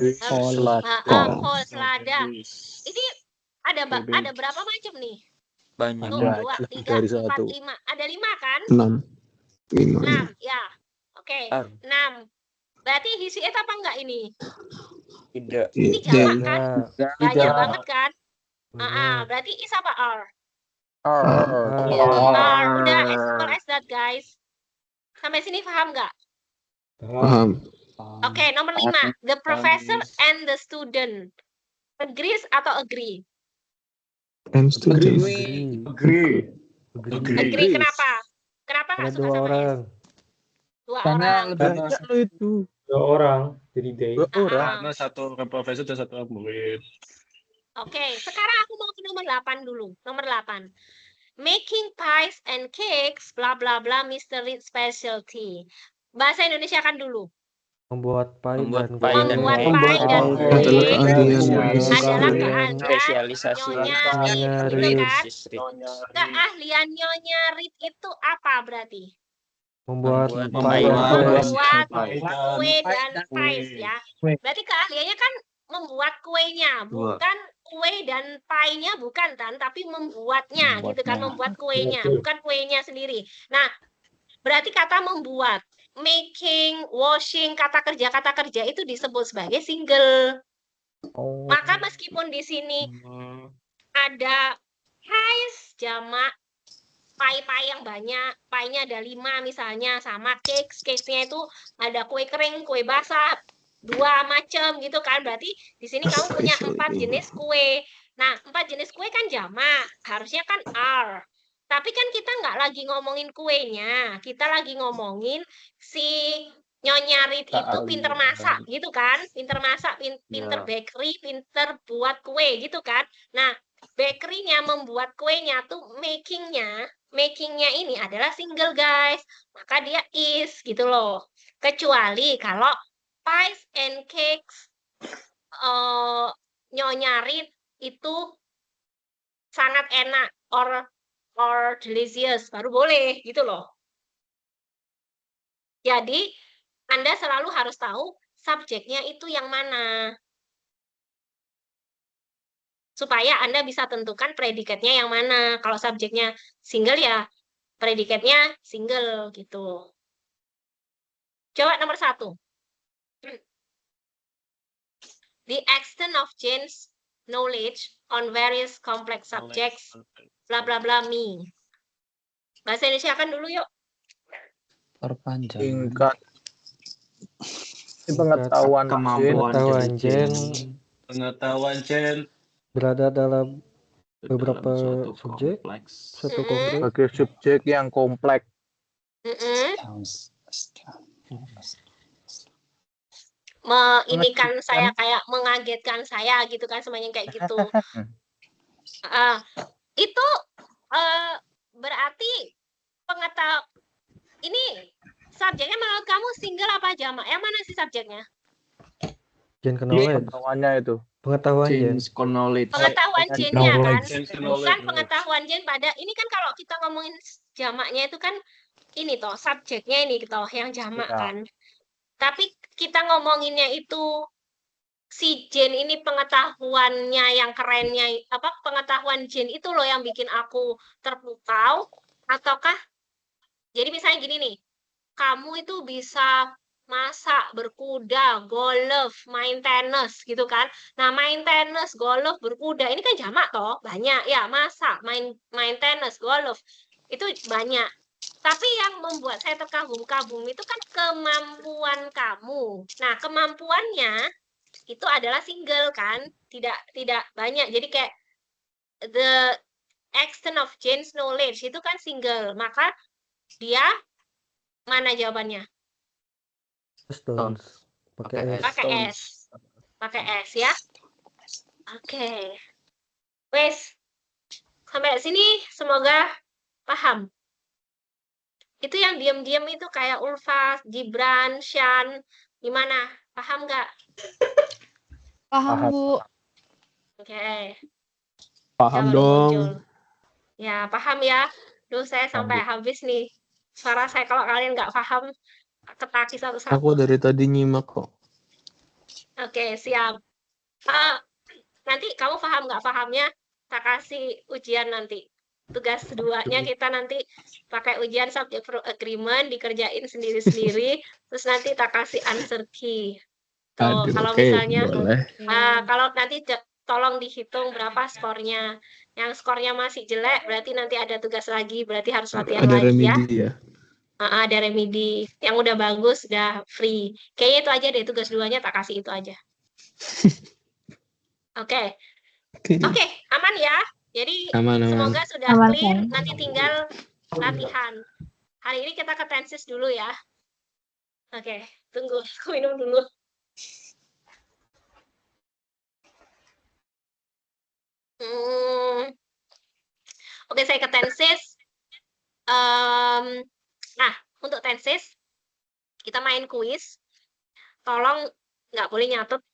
selada. Ini ada berapa macam nih? Banyak. 1, 2, 3, 4, 5. Ada 5 kan? 6 ya. Oke, 6. Berarti isi it apa enggak ini? Tidak. Ini jamak kan? Banyak banget kan? Berarti is apa R? Udah as simple as that, guys. Sampai sini paham nggak? Paham. Oke, nomor 5. The professor and the student. Agrees atau agree? And student. Agree. Agree kenapa? Kenapa nggak suka sama S? 2 orang. Itu. 2 orang. Jadi they. Karena satu profesor dan satu murid. Oke, sekarang aku mau ke nomor 8 dulu. Nomor 8. Making pies and cakes, bla bla bla, Mr. Reed specialty. Bahasa Indonesia kan dulu. Membuat pie Membuat dan pie dan Membuat cake. pie dan adalah cake adalah keahlian Spesialisasinya keahlian Nyonya Reed, gitu Reed. kan? Mrs. Reed. Keahlian Nyonya Reed itu apa berarti? Membuat Membuat pie dan pie. kue. Membuat kue dan pies ya. Berarti keahliannya kan membuat kuenya, bukan kue dan pie-nya bukan kan, tapi membuatnya gitu kan, membuat kuenya, bukan kuenya sendiri. Nah, berarti kata membuat, making, washing, kata kerja itu disebut sebagai single. Oh. Maka meskipun di sini ada pies jamak pie yang banyak, pie-nya ada 5 misalnya, sama cakes-nya itu ada kue kering, kue basah, 2 macam gitu kan. Berarti di sini kamu punya 4 jenis kue. Nah, 4 jenis kue kan jamak, harusnya kan are. Tapi kan kita nggak lagi ngomongin kuenya, kita lagi ngomongin si Nyonya Reed itu pinter masak gitu kan, pinter masak, pinter bakery, pinter buat kue gitu kan. Nah, bakery-nya membuat kuenya tuh makingnya ini adalah single guys, maka dia is gitu loh. Kecuali kalau pies and cakes Nyonya Reed itu sangat enak or delicious, baru boleh gitu loh. Jadi Anda selalu harus tahu subjeknya itu yang mana, supaya Anda bisa tentukan predikatnya yang mana. Kalau subjeknya single ya predikatnya single gitu. Coba nomor 1. The extent of Jane's knowledge on various complex subjects, bla bla bla me. Bahasa Indonesia kan dulu yuk. Perpanjangan. Tingkat pengetahuan Pengetahuan Jen berada dalam beberapa subjek, satu kompleks. sebagai subjek yang kompleks. Inikan saya kayak mengagetkan saya gitu kan, semuanya kayak gitu. Itu berarti ini subjeknya menurut kamu single apa jamak? Yang mana sih subjeknya? Gen knowledge. Pengetahuannya itu. Pengetahuan Gen. Pengetahuan Gen-nya kan, bukan pengetahuan Gen pada ini kan. Kalau kita ngomongin jamaknya itu kan ini toh subjeknya ini toh yang jamak kan. Tapi kita ngomonginnya itu si Jen ini pengetahuannya yang kerennya apa, pengetahuan Jen itu loh yang bikin aku terpukau, ataukah jadi misalnya gini nih, kamu itu bisa masak, berkuda, golf, main tenis gitu kan. Nah, main tenis, golf, berkuda ini kan jamak toh, banyak ya, masak, main tenis, golf itu banyak. Tapi yang membuat saya terkagum-kagum itu kan kemampuan kamu. Nah, kemampuannya itu adalah single kan, tidak banyak. Jadi kayak the extent of Jane's knowledge itu kan single, maka dia mana jawabannya? Stones. Pakai S. Pakai S ya. Oke. Wes. Sampai sini semoga paham. Itu yang diam-diam itu kayak Ulfa, Gibran, Shan, gimana? Paham nggak? Paham, Bu. Oke. Paham dong. Ya, paham ya. Duh, saya sampai habis nih. Suara saya kalau kalian nggak paham, ketaki satu-satu. Aku dari tadi nyimak kok. Oke, siap. Nanti kamu paham nggak pahamnya, tak kasih ujian nanti. Tugas keduanya kita nanti pakai ujian subject verb agreement, dikerjain sendiri-sendiri, terus nanti tak kasih answer key. Tuh, kalau misalnya, kalau nanti tolong dihitung berapa skornya. Yang skornya masih jelek, berarti nanti ada tugas lagi, berarti harus latihan lagi remedi ya. Ada remedi. Yang udah bagus, udah free. Kayaknya itu aja deh, tugas 2-nya tak kasih itu aja. Oke, aman ya. Jadi semoga sudah clear. Nanti tinggal latihan. Hari ini kita ke tenses dulu ya. Oke, tunggu. Aku minum dulu. Oke, saya ke tenses. Nah, untuk tenses kita main kuis. Tolong nggak boleh nyatet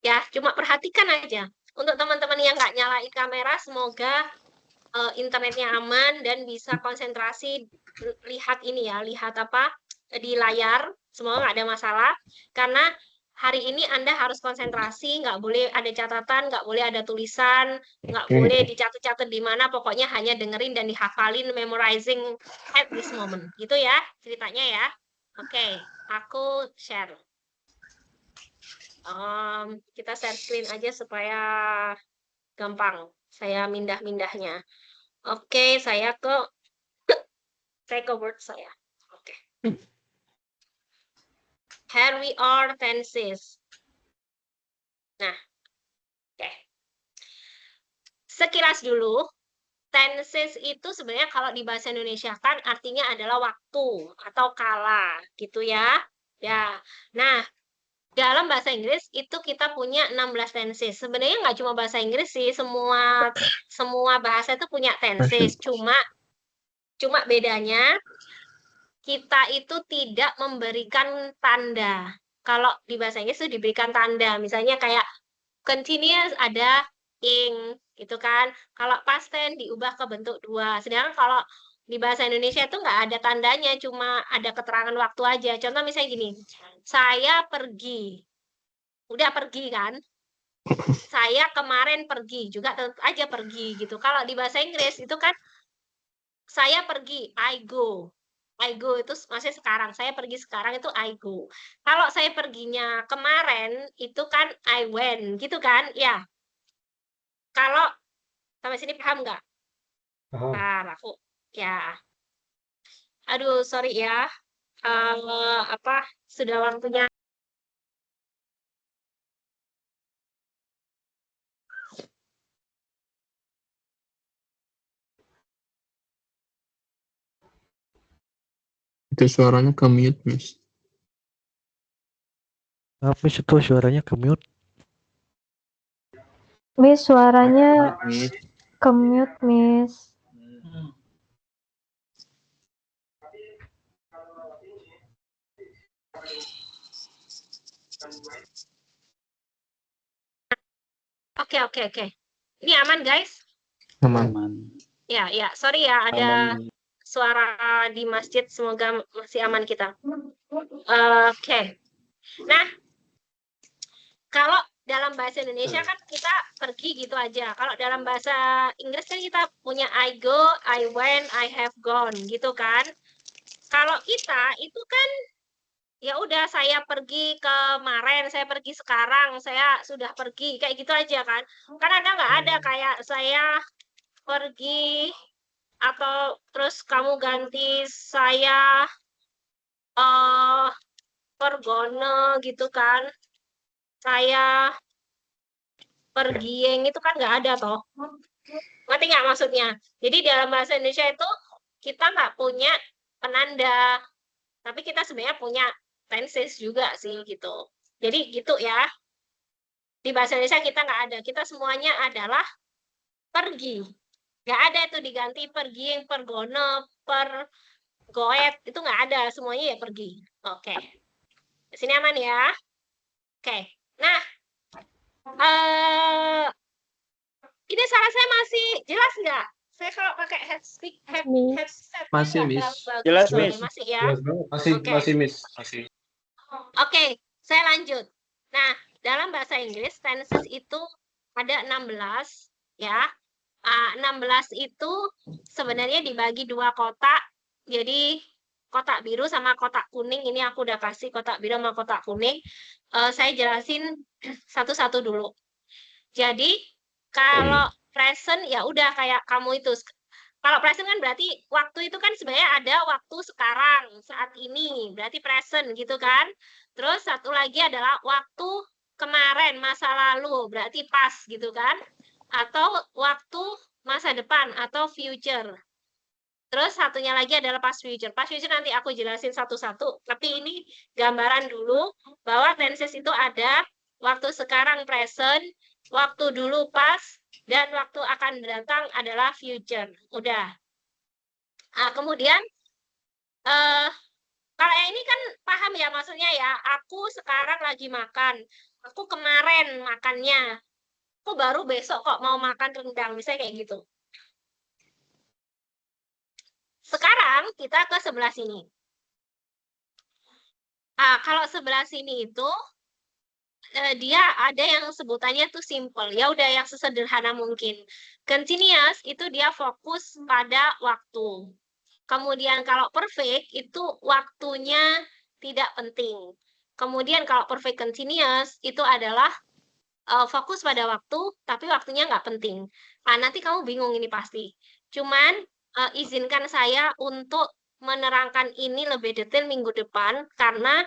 ya, cuma perhatikan aja. Untuk teman-teman yang nggak nyalain kamera, semoga internetnya aman dan bisa konsentrasi lihat ini ya, lihat apa di layar. Semoga nggak ada masalah. Karena hari ini Anda harus konsentrasi, nggak boleh ada catatan, nggak boleh ada tulisan, nggak boleh dicatat-catat di mana, pokoknya hanya dengerin dan dihafalin, memorizing at this moment. Gitu ya ceritanya ya. Oke, aku share. Kita share screen aja supaya gampang saya mindah-mindahnya. Oke, saya ke Word saya. Oke. Here we are tenses. Nah, oke. Sekilas dulu, tenses itu sebenarnya kalau di bahasa Indonesia kan artinya adalah waktu atau kala, gitu ya. Ya. Nah, dalam bahasa Inggris itu kita punya 16 tenses. Sebenarnya nggak cuma bahasa Inggris sih, semua bahasa itu punya tenses. Cuma bedanya kita itu tidak memberikan tanda. Kalau di bahasa Inggris itu diberikan tanda. Misalnya kayak continuous ada ing, gitu kan. Kalau past tense diubah ke bentuk 2. Sedangkan kalau di bahasa Indonesia itu nggak ada tandanya, cuma ada keterangan waktu aja. Contoh misalnya gini, saya pergi. Udah pergi kan? Saya kemarin pergi, juga tetap aja pergi gitu. Kalau di bahasa Inggris itu kan saya pergi, I go. I go itu maksudnya sekarang, saya pergi sekarang itu I go. Kalau saya perginya kemarin itu kan I went, gitu kan? Ya. Kalau sampai sini paham nggak? Bentar, aku ya. Aduh, sorry ya. Sudah waktunya. Itu suaranya ke mute, Miss. Miss itu suaranya ke mute. Miss, suaranya ke mute, Miss. Oke. Ini aman, guys? Aman. Ya, sorry ya, ada suara di masjid, semoga masih aman kita. Oke. Nah, kalau dalam bahasa Indonesia kan kita pergi gitu aja. Kalau dalam bahasa Inggris kan kita punya I go, I went, I have gone gitu kan. Kalau kita itu kan ya udah saya pergi kemarin, saya pergi sekarang, saya sudah pergi kayak gitu aja kan. Kan ada nggak ada kayak saya pergi atau terus kamu ganti saya pergono gitu kan. Saya pergieng itu kan nggak ada toh. Ngerti nggak maksudnya? Jadi dalam bahasa Indonesia itu kita nggak punya penanda, tapi kita sebenarnya punya tenses juga sih gitu. Jadi gitu ya. Di bahasa Indonesia kita nggak ada. Kita semuanya adalah pergi. Nggak ada itu diganti pergi, pergono, pergoet. Itu nggak ada. Semuanya ya pergi. Oke. Di sini aman ya. Oke. Nah, ini suara saya masih jelas nggak? Saya kalau pakai headset masih, Miss. Jelas, Miss. Masih ya. Masih, Miss. Masih. Oke, saya lanjut. Nah, dalam bahasa Inggris tenses itu ada 16 ya. 16 itu sebenarnya dibagi 2 kotak. Jadi kotak biru sama kotak kuning. Ini aku udah kasih kotak biru sama kotak kuning. Saya jelasin satu-satu dulu. Jadi kalau present ya udah kayak kamu itu. Kalau present kan berarti waktu itu kan sebenarnya ada waktu sekarang, saat ini, berarti present gitu kan. Terus satu lagi adalah waktu kemarin, masa lalu, berarti past gitu kan. Atau waktu masa depan atau future. Terus satunya lagi adalah past future. Past future nanti aku jelasin satu-satu, tapi ini gambaran dulu bahwa tenses itu ada waktu sekarang present, waktu dulu past, dan waktu akan datang adalah future. Udah. Nah, kemudian kalau yang ini kan paham ya maksudnya ya. Aku sekarang lagi makan. Aku kemarin makannya. Aku baru besok kok mau makan rendang. Misalnya kayak gitu. Sekarang kita ke sebelah sini. Kalau sebelah sini itu dia ada yang sebutannya tuh simple. Ya udah yang sesederhana mungkin. Continuous itu dia fokus pada waktu. Kemudian kalau perfect itu waktunya tidak penting. Kemudian kalau perfect continuous itu adalah fokus pada waktu, tapi waktunya nggak penting. Nanti kamu bingung ini pasti. Cuman izinkan saya untuk menerangkan ini lebih detail minggu depan, karena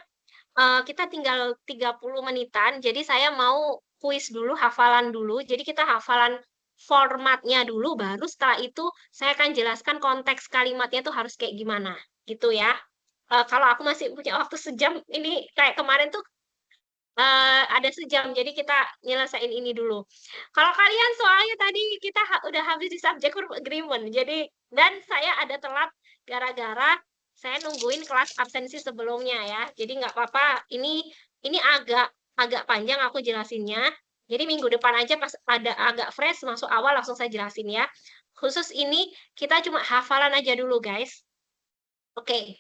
kita tinggal 30 menitan, jadi saya mau kuis dulu, hafalan dulu. Jadi kita hafalan formatnya dulu, baru setelah itu saya akan jelaskan konteks kalimatnya itu harus kayak gimana, gitu ya. Kalau aku masih punya waktu sejam, ini kayak kemarin tuh ada sejam, jadi kita nyelesain ini dulu. Kalau kalian soalnya tadi kita udah habis di subject verb agreement, jadi dan saya ada telat gara-gara saya nungguin kelas absensi sebelumnya ya. Jadi nggak apa-apa, ini agak panjang aku jelasinnya. Jadi minggu depan aja pas ada agak fresh masuk awal langsung saya jelasin ya. Khusus ini kita cuma hafalan aja dulu guys. Oke.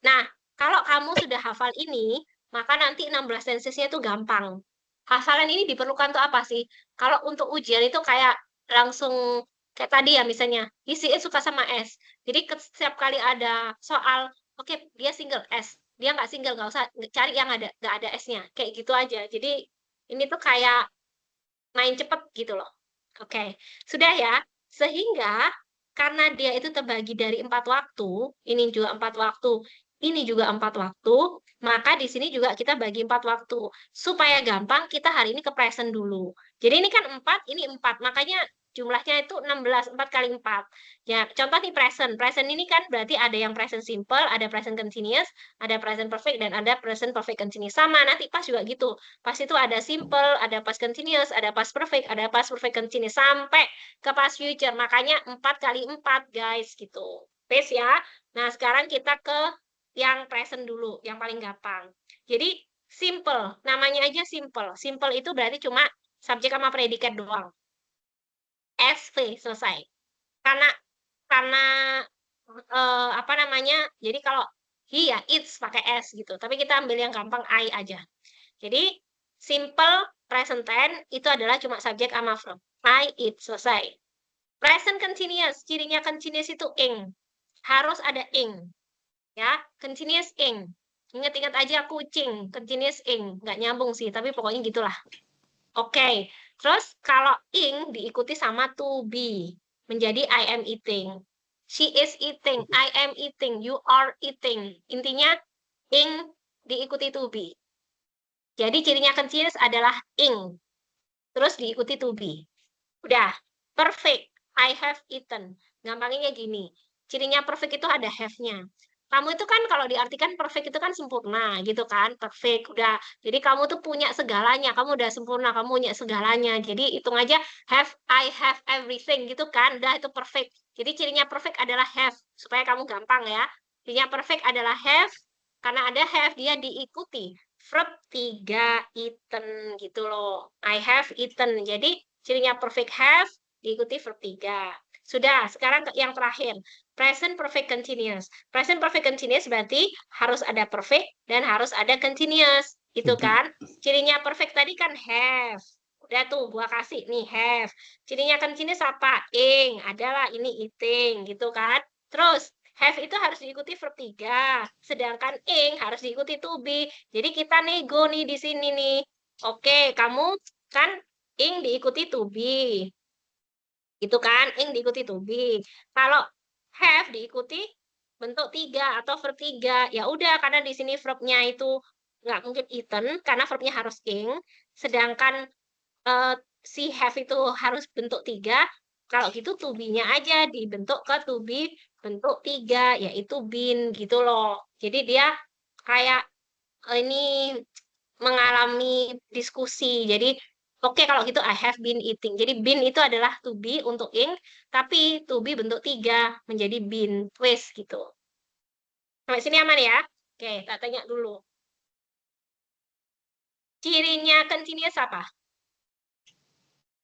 Nah, kalau kamu sudah hafal ini, maka nanti 16 tensesnya itu gampang. Hafalan ini diperlukan untuk apa sih? Kalau untuk ujian itu kayak langsung kayak tadi ya misalnya, isi suka sama S. Jadi setiap kali ada soal, oke, dia single S. Dia nggak single, nggak usah cari yang nggak ada S-nya. Kayak gitu aja. Jadi ini tuh kayak main cepet gitu loh. Oke, sudah ya. Sehingga karena dia itu terbagi dari 4 waktu, ini juga 4 waktu, ini juga 4 waktu, maka di sini juga kita bagi 4 waktu. Supaya gampang, kita hari ini ke present dulu. Jadi ini kan 4, ini 4. Makanya jumlahnya itu 16, 4 kali 4. Ya, contoh nih present. Present ini kan berarti ada yang present simple, ada present continuous, ada present perfect, dan ada present perfect continuous. Sama, nanti pas juga gitu. Pas itu ada simple, ada past continuous, ada past perfect, ada past perfect continuous, sampai ke past future. Makanya 4 kali 4, guys, gitu. Pace ya. Nah, sekarang kita ke yang present dulu, yang paling gampang. Jadi, simple. Namanya aja simple. Simple itu berarti cuma subjek sama predikat doang. SV, selesai. Karena apa namanya, jadi kalau he ya, it's pakai S gitu. Tapi kita ambil yang gampang, I aja. Jadi, simple present tense itu adalah cuma subjek sama verb. I, it, selesai. Present continuous, cirinya continuous itu ing. Harus ada ing. Ya, continuous ing. Ingat-ingat aja kucing, continuous ing. Nggak nyambung sih, tapi pokoknya gitulah. Oke, terus kalau ing diikuti sama to be. Menjadi I am eating. She is eating, I am eating, you are eating. Intinya, ing diikuti to be. Jadi cirinya continuous adalah ing. Terus diikuti to be. Udah, perfect. I have eaten. Gampangnya gini. Cirinya perfect itu ada have-nya. Kamu itu kan kalau diartikan perfect itu kan sempurna gitu kan. Perfect, udah. Jadi kamu tuh punya segalanya. Kamu udah sempurna, kamu punya segalanya. Jadi hitung aja I have everything gitu kan. Udah itu perfect. Jadi cirinya perfect adalah have. Supaya kamu gampang ya. Cirinya perfect adalah have. Karena ada have, dia diikuti verb 3 eaten gitu loh. I have eaten. Jadi cirinya perfect have diikuti verb 3. Sudah, sekarang yang terakhir. Present perfect continuous. Present perfect continuous berarti harus ada perfect dan harus ada continuous. Itu kan. Cirinya perfect tadi kan have. Udah tuh, gua kasih nih have. Cirinya continuous apa? Ing. Adalah ini eating gitu kan. Terus, have itu harus diikuti verb 3. Sedangkan ing harus diikuti to be. Jadi kita nego nih di sini nih. Oke, kamu kan ing diikuti to be. Itu kan, ing diikuti to be. Kalau have diikuti bentuk 3 atau verb 3. Ya udah, karena di sini verbnya itu nggak mungkin eaten, karena verbnya harus ing. Sedangkan si have itu harus bentuk 3. Kalau gitu to be-nya aja dibentuk ke to be bentuk 3, yaitu been gitu loh. Jadi dia kayak ini mengalami diskusi. Jadi Oke, kalau gitu I have been eating. Jadi been itu adalah to be untuk ing, tapi to be bentuk 3 menjadi been twist gitu. Sampai sini aman ya? Oke, tak tanya dulu. Cirinya continuous apa?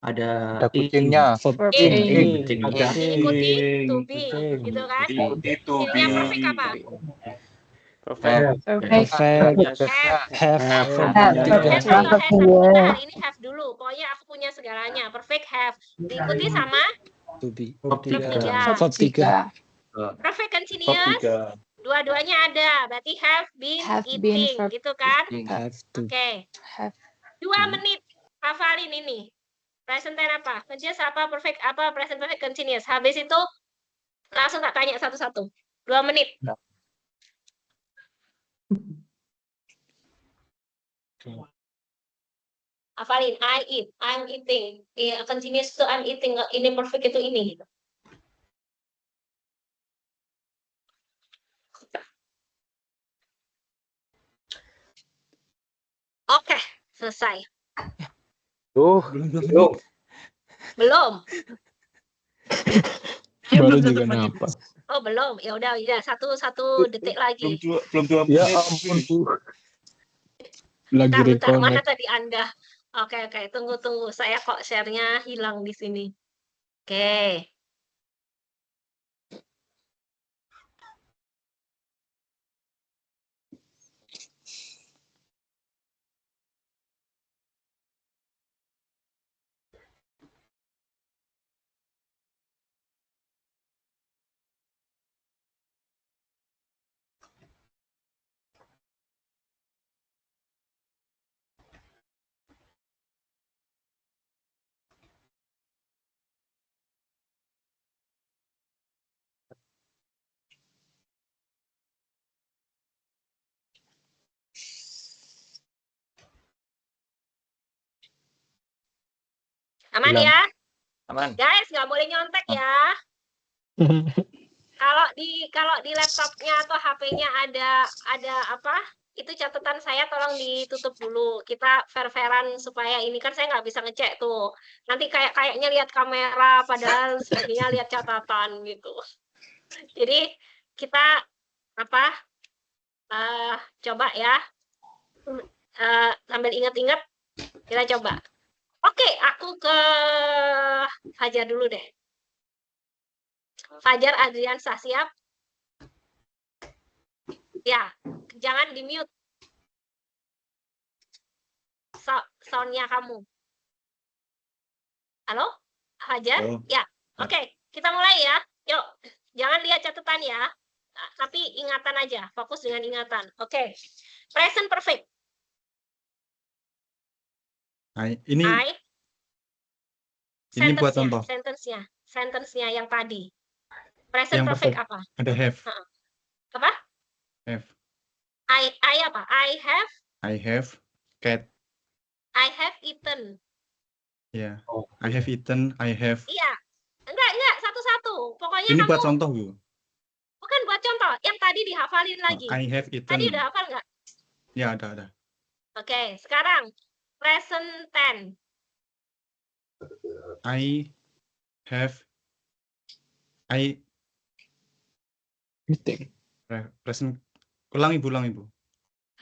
Ada kucingnya. Ada diikuti to be, gitu kan? Cirinya perfect apa? perfect. Have. Have atau has? Kita hari ini have dulu. Pokoknya aku punya segalanya. Perfect have. Diikuti sama To be. verb 3. Perfect continuous. Dua-duanya ada. Berarti have been Have been eating, verb gitu kan? Have to. Oke. Have 2 menit. Hafalin ini. Present tense apa? Continuous apa? Perfect apa? Present perfect continuous. Habis itu langsung tak tanya satu-satu. 2 menit. Hafalin. I eat. I'm eating. Continuous itu I'm eating. Ini perfect itu ini. Gitu. Oke, selesai. Belum. Baru juga napas. Oh, belum. Ya udah, satu detik lagi. Belum 2 Ya menit. ampun, Bu. Lagi Bentar, mana reconnect. tadi Anda? Oke, tunggu. Saya kok share-nya hilang di sini. Oke. Aman Hilang. ya? Aman. Guys, nggak boleh nyontek ya. Kalau di laptopnya atau HP-nya ada apa? Itu catatan saya tolong ditutup dulu. Kita fair-fairan supaya ini kan saya nggak bisa ngecek tuh. Nanti kayaknya lihat kamera padahal sebenarnya lihat catatan gitu. Jadi kita apa? Coba ya. Sambil ingat-ingat kita coba. Oke, aku ke Fajar dulu deh. Fajar Adriansah, siap? Ya, jangan di-mute. Sound-nya kamu. Halo? Fajar? Ya, oke. Kita mulai ya. Yuk, jangan lihat catatan ya. Tapi ingatan aja, fokus dengan ingatan. Oke. Present perfect. Ini buat contoh. Sentence-nya yang tadi. Present Yang perfect perfect. apa? Ada have. Apa? Have. I apa? I have cat. I have eaten. Ya. I have eaten. I have. Iya. Enggak, satu-satu. Pokoknya Ini kamu buat contoh, Bu. bukan buat contoh. Yang tadi dihafalin lagi. I have eaten. Tadi udah hafal nggak? Ya, ada. Oke, sekarang present tense. I Meeting. present. Ulang Ibu.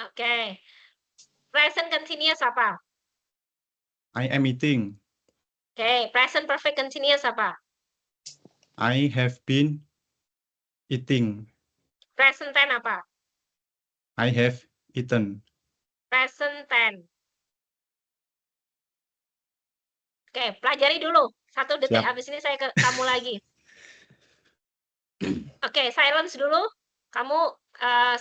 Oke. Present continuous apa? I am eating. Oke, present perfect continuous apa? I have been eating. Present tense apa? I have eaten. Present tense. Oke, pelajari dulu. 1 detik, Siap. habis ini saya ke kamu lagi. Oke, silence dulu. Kamu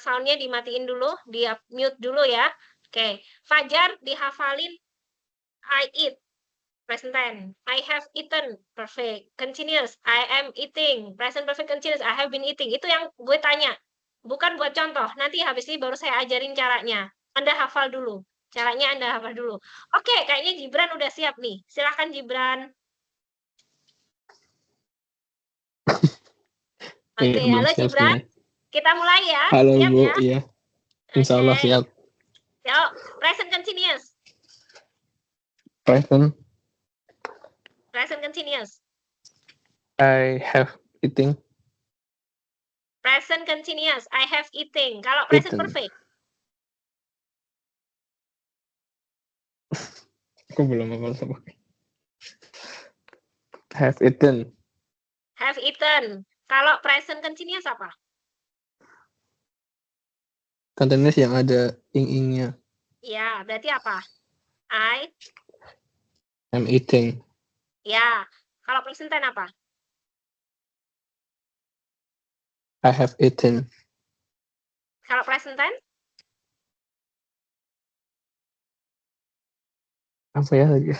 sound-nya dimatiin dulu, dia mute dulu ya. Oke, Fajar dihafalin I eat. Present tense. I have eaten. Perfect. Continuous. I am eating. Present perfect continuous. I have been eating. Itu yang gue tanya. Bukan buat contoh. Nanti habis ini baru saya ajarin caranya. Anda hafal dulu. Caranya Anda hafal dulu. Oke, kayaknya Gibran udah siap nih. Silahkan Gibran. Oke, halo Gibran. Kita mulai ya. Halo siap Bu, ya? iya. Insya Allah Oke. siap. Yuk, present continuous. Present. Present continuous. I have eating. Present continuous. I have eating. Kalau present Eaten. perfect. Aku belum hafal sama. Have eaten. Have eaten. Kalau present continuous apa? Continuous yang ada ing-ingnya. Ya, berarti apa? I. I'm eating. Ya. Kalau present tense apa? I have eaten. Kalau present tense? Apa ya lagi?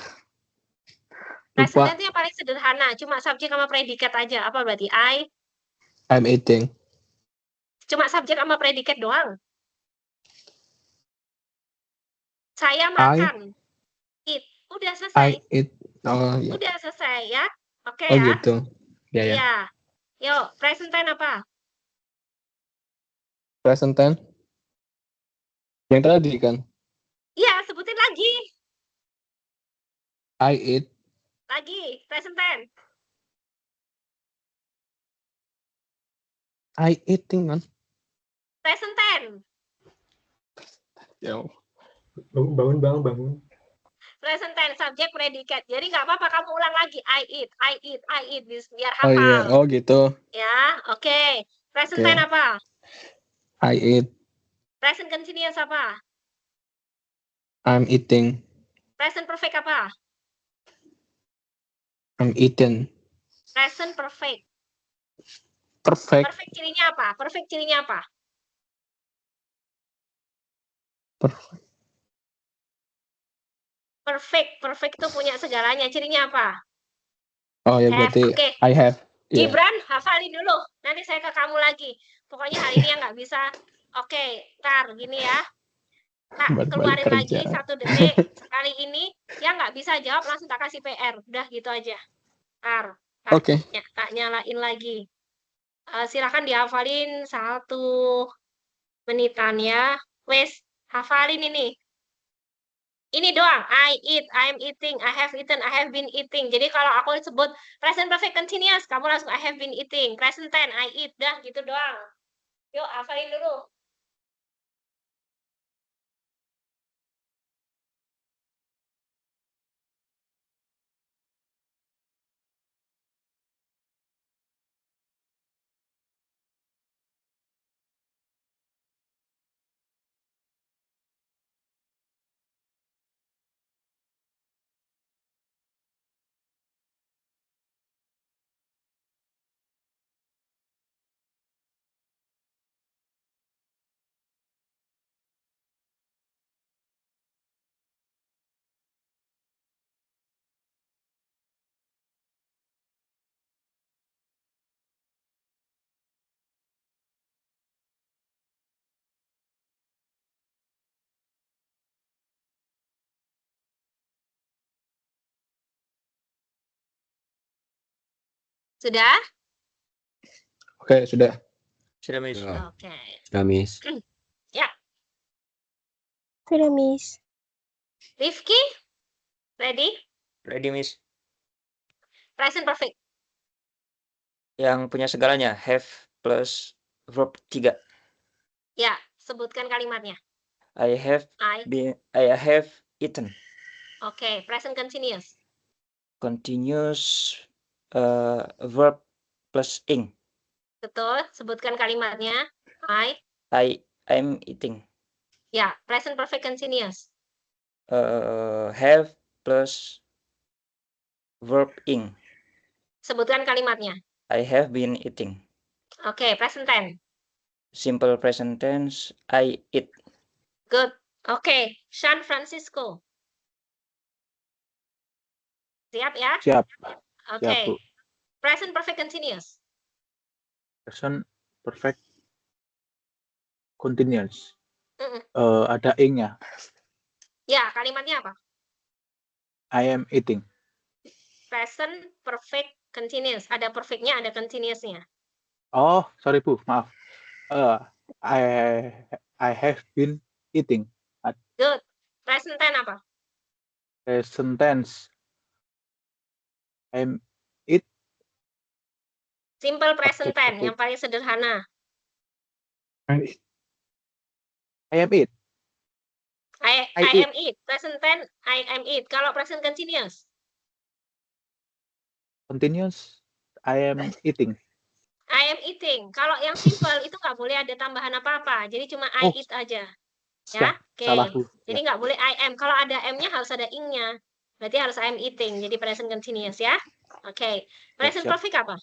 Present Lupa. tense yang paling sederhana, cuma subjek sama predikat aja. Apa berarti? I'm eating. Cuma subjek sama predikat doang. Saya makan. Eat. Udah selesai. I eat. Oh ya. Udah selesai ya. Oke Oh ya. gitu. Ya ya. Iya. Yuk, present tense apa? Present tense. Yang tadi kan. Iya, sebutin lagi. I eat. Lagi, present tense. I eating kan. Present tense. Ya. Bangun. Present tense, subjek, predikat. Jadi nggak apa-apa, kamu ulang lagi. I eat. Biar Oh hafal. iya. Oh gitu. Ya, oke. Present Oke. tense apa? I eat. Present continuous apa? I'm eating. Present perfect apa? I'm eaten. Present perfect. Perfect. Perfect cirinya apa? Perfect cirinya apa? Perfect. Perfect itu punya segalanya. Cirinya apa? Oh ya berarti Oke. I have. Yeah. Gibran, hafalin dulu. Nanti saya ke kamu lagi. Pokoknya hari ini yang nggak bisa. Oke, Tar, gini ya. Tak Balik keluarin lagi kerja. 1 detik. Sekali ini, yang nggak bisa jawab langsung tak kasih PR. Udah gitu aja. Tar, Oke. tak nyalain lagi. Silakan dihafalin 1 menitan ya. Wes, hafalin ini. Ini doang. I eat, I'm eating, I have eaten, I have been eating. Jadi kalau aku sebut present perfect continuous, kamu langsung I have been eating. Present tense, I eat. Dah, gitu doang. Yuk, hafalin dulu. Sudah? Oke, sudah. Sudah, Miss. Oke. Sudah, Miss. Ya, Sudah, Miss. Rifki? Ready? Ready, Miss. Present perfect. Yang punya segalanya, have plus verb 3. Ya, sebutkan kalimatnya. I have eaten. Oke, present continuous. Continuous verb plus ing. Betul, sebutkan kalimatnya. I'm eating. Ya, present perfect continuous. Have plus verb ing. Sebutkan kalimatnya. I have been eating. Oke, present tense. Simple present tense, I eat. Good. Oke, San Francisco. Siap ya? Siap. Oke. Siap, Bu. Present perfect continuous. Present perfect continuous. Mm-mm. Ada ing-nya. Ya, kalimatnya apa? I am eating. Present perfect continuous. Ada perfect-nya, ada continuous-nya. Oh, sorry Bu, maaf. I have been eating. Good. Present tense apa? Present tense. I'm it. Simple present Object, tense object. yang paling sederhana. I am it. I eat. am it. Present tense I am it. Kalau present continuous. Continuous. I am eating. I am eating. Kalau yang simple itu nggak boleh ada tambahan apa-apa. Jadi cuma I Oh. eat aja. Ya, Oke. salahku. Jadi nggak boleh I am. Kalau ada M-nya harus ada ing-nya. Berarti harus I am eating. Jadi present continuous ya. Oke. Present siap. perfect apa?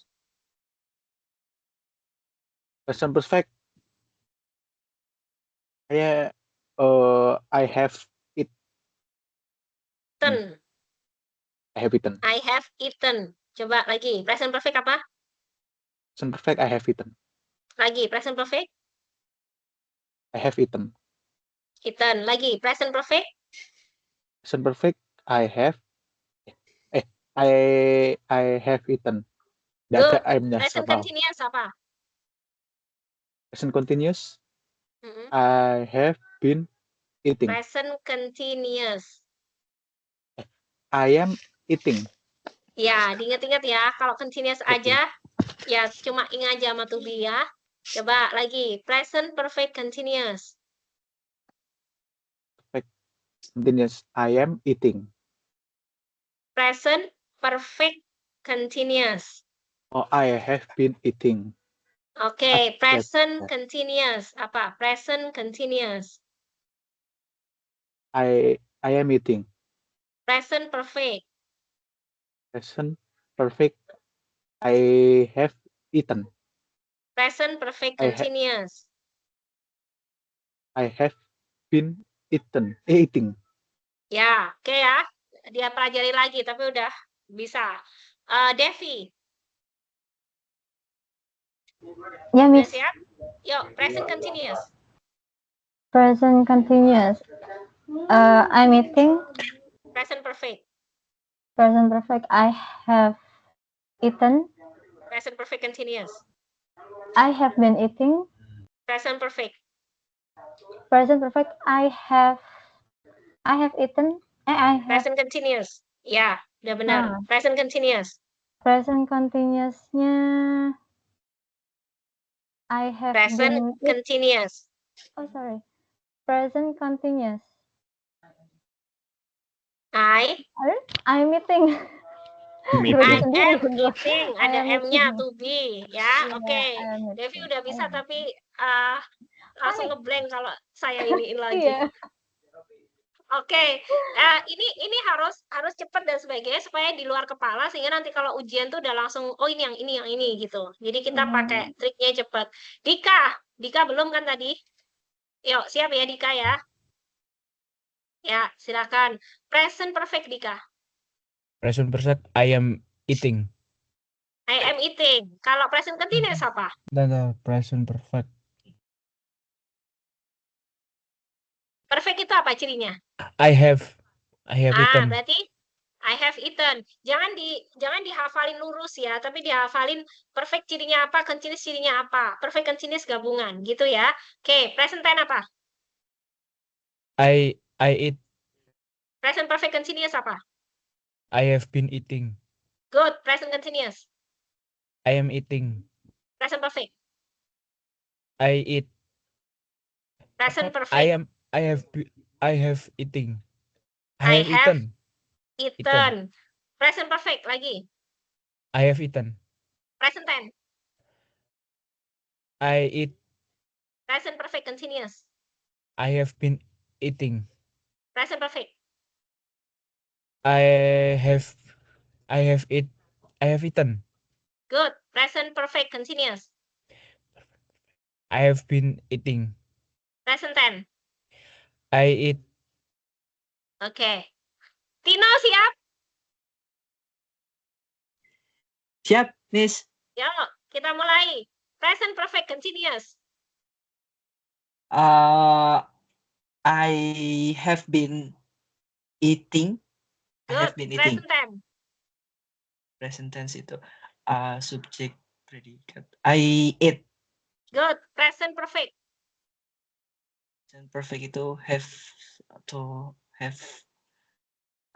Present perfect. I have eaten. I have eaten. I have eaten. Coba lagi. Present perfect apa? Present perfect. I have eaten. Lagi. Present perfect. I have eaten. Eaten. Lagi. Present perfect. Present perfect. I have eaten. Good. Ada I'm-nya Present sama. continuous apa? Present continuous. Mm-mm. I have been eating. Present continuous. I am eating. Ya, diingat-ingat ya. Kalau continuous aja, ya cuma ing aja sama to be ya. Coba lagi. Present perfect continuous. Continuous. I am eating. Present perfect continuous. Oh, I have been eating. Oke, That's present that. continuous. Apa? Present continuous. I am eating. Present perfect. Present perfect. I have eaten. Present perfect I continuous. have been eating. Ya, oke ya. Dia pelajari lagi, tapi udah bisa. Devi, Ya, udah Miss. siap? Yuk, present continuous. Present continuous. I'm eating. Present perfect. Present perfect. I have eaten. Present perfect continuous. I have been eating. Present perfect. Present perfect. I have eaten. I have Present continuous. Ya, udah benar. Present continuous. present continuousnya. I have Present been continuous. Oh, sorry. Present continuous. I'm eating. I'm Meeting. eating. Ada I am M-nya, eating. to be. Ya, Iya, oke. I am Devi eating. udah bisa, tapi langsung ngeblank kalau saya iniin lagi. Iya. Oke, ini harus cepat dan sebagainya supaya di luar kepala sehingga nanti kalau ujian tuh udah langsung oh ini yang ini gitu. Jadi kita pakai triknya cepat. Dika belum kan tadi? Yuk, siap ya Dika ya. Ya, silakan. Present perfect Dika. Present perfect, I am eating. I am eating. Kalau present continuous apa? Present perfect. Perfect itu apa cirinya? I have eaten. Berarti I have eaten. Jangan dihafalin lurus ya, tapi dihafalin perfect cirinya apa, continuous cirinya apa. Perfect continuous gabungan gitu ya. Oke, present tense apa? I eat. Present perfect continuous apa? I have been eating. Good, present continuous. I am eating. Present perfect. I eat. Present perfect. I have eating. I have have eaten. eaten. Present perfect lagi. I have eaten. Present tense. I eat. Present perfect continuous. I have been eating. Present perfect. I have eaten. Good. Present perfect continuous. I have been eating. Present tense. I eat. Oke. Tino siap? Siap, Miss. Yuk, kita mulai. Present perfect continuous. I have been eating. Good. Present tense. Present tense itu subjek predikat. I eat. Good. Present perfect. Present perfect itu have atau have.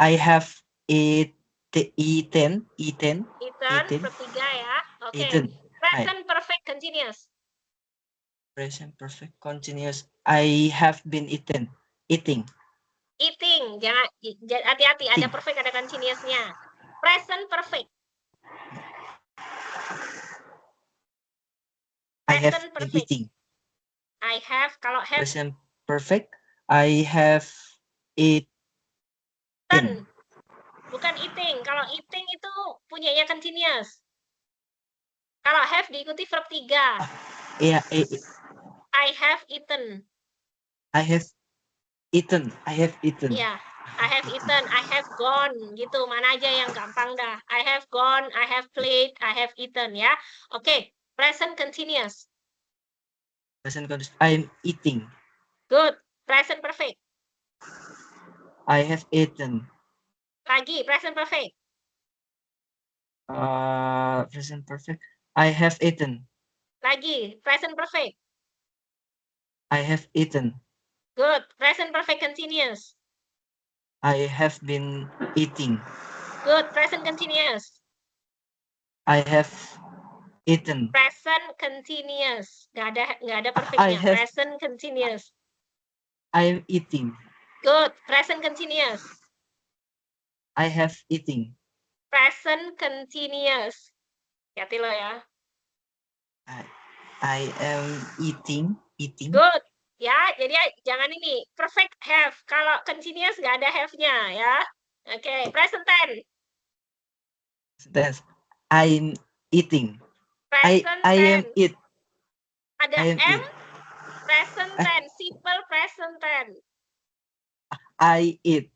I have eaten. Eaten, verb 3 ya. Oke. Eaten. Present perfect continuous. Present perfect continuous. I have been eating. Eating, jangan hati-hati, ada perfect ada continuousnya. Present perfect. I have Present been perfect. eating. I have, kalau have Present perfect. I have eaten. eaten. Bukan eating. Kalau eating itu punyanya continuous. Kalau have diikuti verb 3. Iya, I have eaten. I have eaten. I have eaten. Iya, I have eaten, I have gone, gitu. Mana aja yang gampang dah. I have gone, I have played, I have eaten, ya. Oke, present continuous. Present continuous. I'm eating. Good. Present perfect. I have eaten. Lagi, present perfect. Present perfect. I have eaten. Lagi, present perfect. I have eaten. Good. Present perfect continuous. I have been eating. Good. Present continuous. I have eaten. Present continuous. Nggak ada perfectnya. Present continuous. I am eating. Good. Present continuous. I have eating. Present continuous. Hati lo ya. I am eating. Good. Ya, jadi jangan ini. Perfect have. Kalau continuous nggak ada have-nya ya. Oke, present tense. Tense. I'm eating. Present I am tense. eat. Ada I am am. eat. Present tense. Simple present tense. I eat.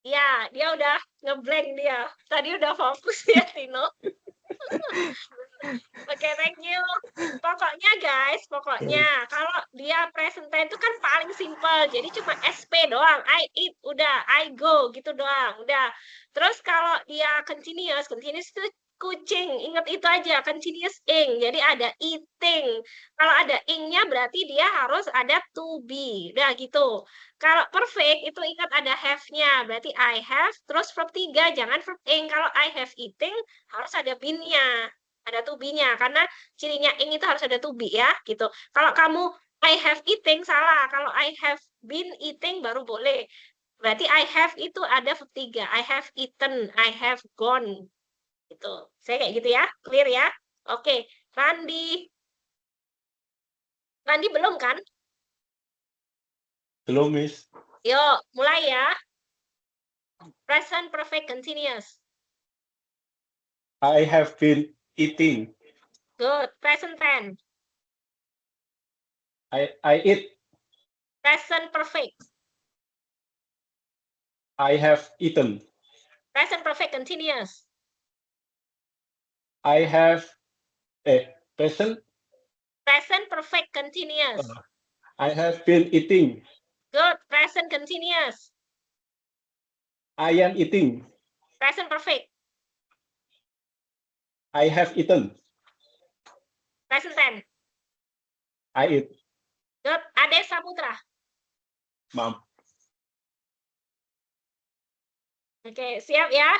Ya, dia udah ngeblank dia. Tadi udah fokus ya, Tino. Oke, thank you. Pokoknya guys, kalau dia present tense itu kan paling simple. Jadi cuma SP doang. I eat, udah. I go, gitu doang. Udah. Terus kalau dia continuous itu kucing. Ingat itu aja, continuous ing. Jadi ada eating. Kalau ada ing-nya berarti dia harus ada to be. Udah gitu. Kalau perfect itu ingat ada have-nya. Berarti I have, terus verb 3. Jangan verb ing. Kalau I have eating, harus ada been-nya. Ada to be-nya. Karena cirinya ing itu harus ada to be ya. Gitu. Kalau kamu I have eating, salah. Kalau I have been eating, baru boleh. Berarti I have itu ada verb 3. I have eaten, I have gone. Gitu. Saya kayak gitu ya. Clear ya? Oke. Randi. Randi belum kan? Belum, Miss. Yuk, mulai ya. Present perfect continuous. I have been eating. Good. Present tense. I eat. Present perfect. I have eaten. Present perfect continuous. I have present. Present perfect continuous. I have been eating. Good. Present continuous. I am eating. Present perfect. I have eaten. Present tense. I eat. Good. Ade Saputra. Ma'am. Oke, siap ya?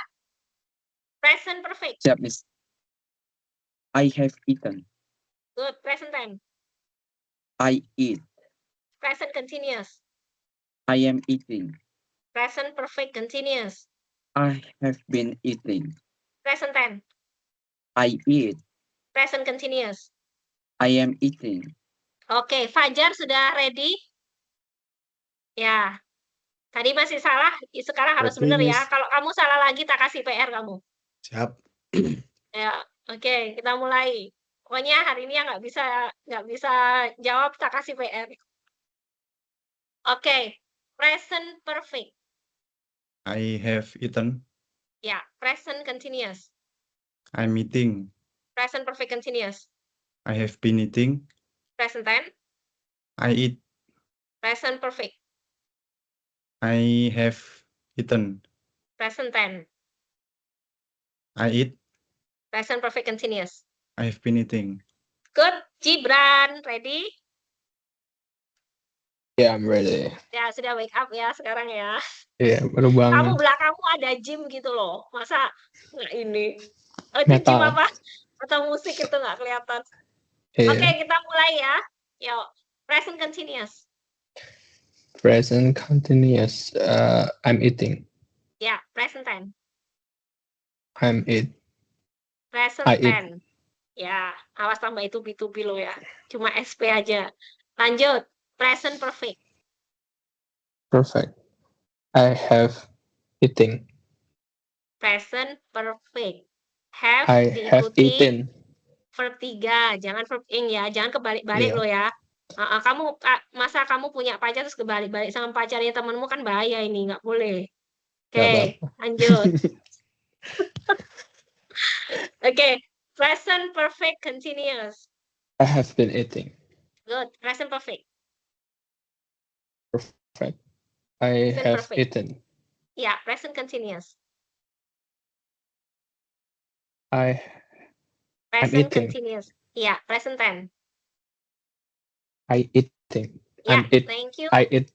Present perfect. Siap, Miss. I have eaten. Good. Present tense. I eat. Present continuous. I am eating. Present perfect continuous. I have been eating. Present tense. I eat. Present continuous. I am eating. Oke, Fajar sudah ready? Ya. Tadi masih salah, sekarang harus Ready, benar ya. Miss. Kalau kamu salah lagi, tak kasih PR kamu. Siap. Ya, oke, kita mulai. Pokoknya hari ini yang nggak bisa jawab, tak kasih PR. Oke, present perfect. I have eaten. Ya, present continuous. I'm eating. Present perfect continuous. I have been eating. Present tense. I eat. Present perfect. I have eaten. Present tense. I eat. Present perfect continuous. I have been eating. Good. Gibran, ready? Yeah, I'm ready. Ya, sudah wake up ya sekarang ya. Iya, baru Kamu bangun. belakangmu ada gym gitu loh. Masa nggak ini? Itu gym Metal. apa? Atau musik itu nggak kelihatan. Iya. Oke, kita mulai ya. Yuk, present continuous. Present continuous. I'm eating. Ya, present tense. I'm eat. Present I eat. tense. Ya, awas tambah itu B2B lo ya. Cuma SP aja. Lanjut, present perfect. Perfect. I have eating. Present perfect. Have I have diikuti eaten. verb 3. Jangan verb ing ya. Jangan kebalik-balik Iya. lo ya. Masa kamu punya pacar terus kebalik-balik sama pacarnya temenmu kan bahaya ini. Nggak boleh. Nggak Oke, apa-apa. lanjut. Oke, present perfect continuous. I have been eating. Good. Present perfect. Perfect. I Present have perfect. eaten. Ya, present continuous. I'm Present eating. continuous. Ya, present tense. I eating. Ya, I'm eat. thank you. I eat.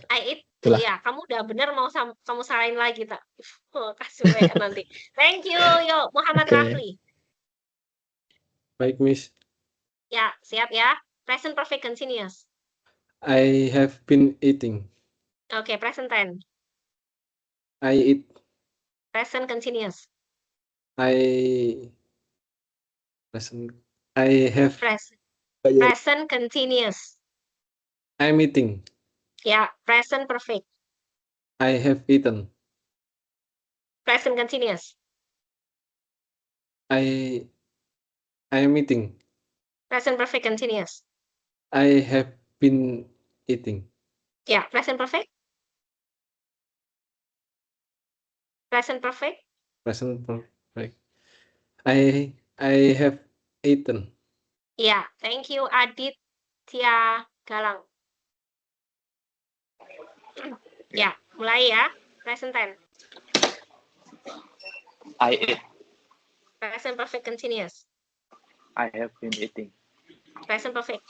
I eat. Itulah. Ya, kamu udah bener mau kamu salahin lagi tak? Kasih WA nanti. Thank you. Yuk, Muhammad Oke. Rafli. Baik, Miss. Ya, siap ya. Present perfect continuous. I have been eating. Oke, present tense. I eat. Present continuous. I have. Present continuous. I'm eating. Ya, present perfect. I have eaten. Present continuous. I am eating. Present perfect continuous. I have been eating. Ya, present perfect. Present perfect. Present perfect. I have eaten. Ya, thank you Aditya Galang. Ya, mulai ya. Present tense. I eat. Present perfect continuous. I have been eating. Present perfect.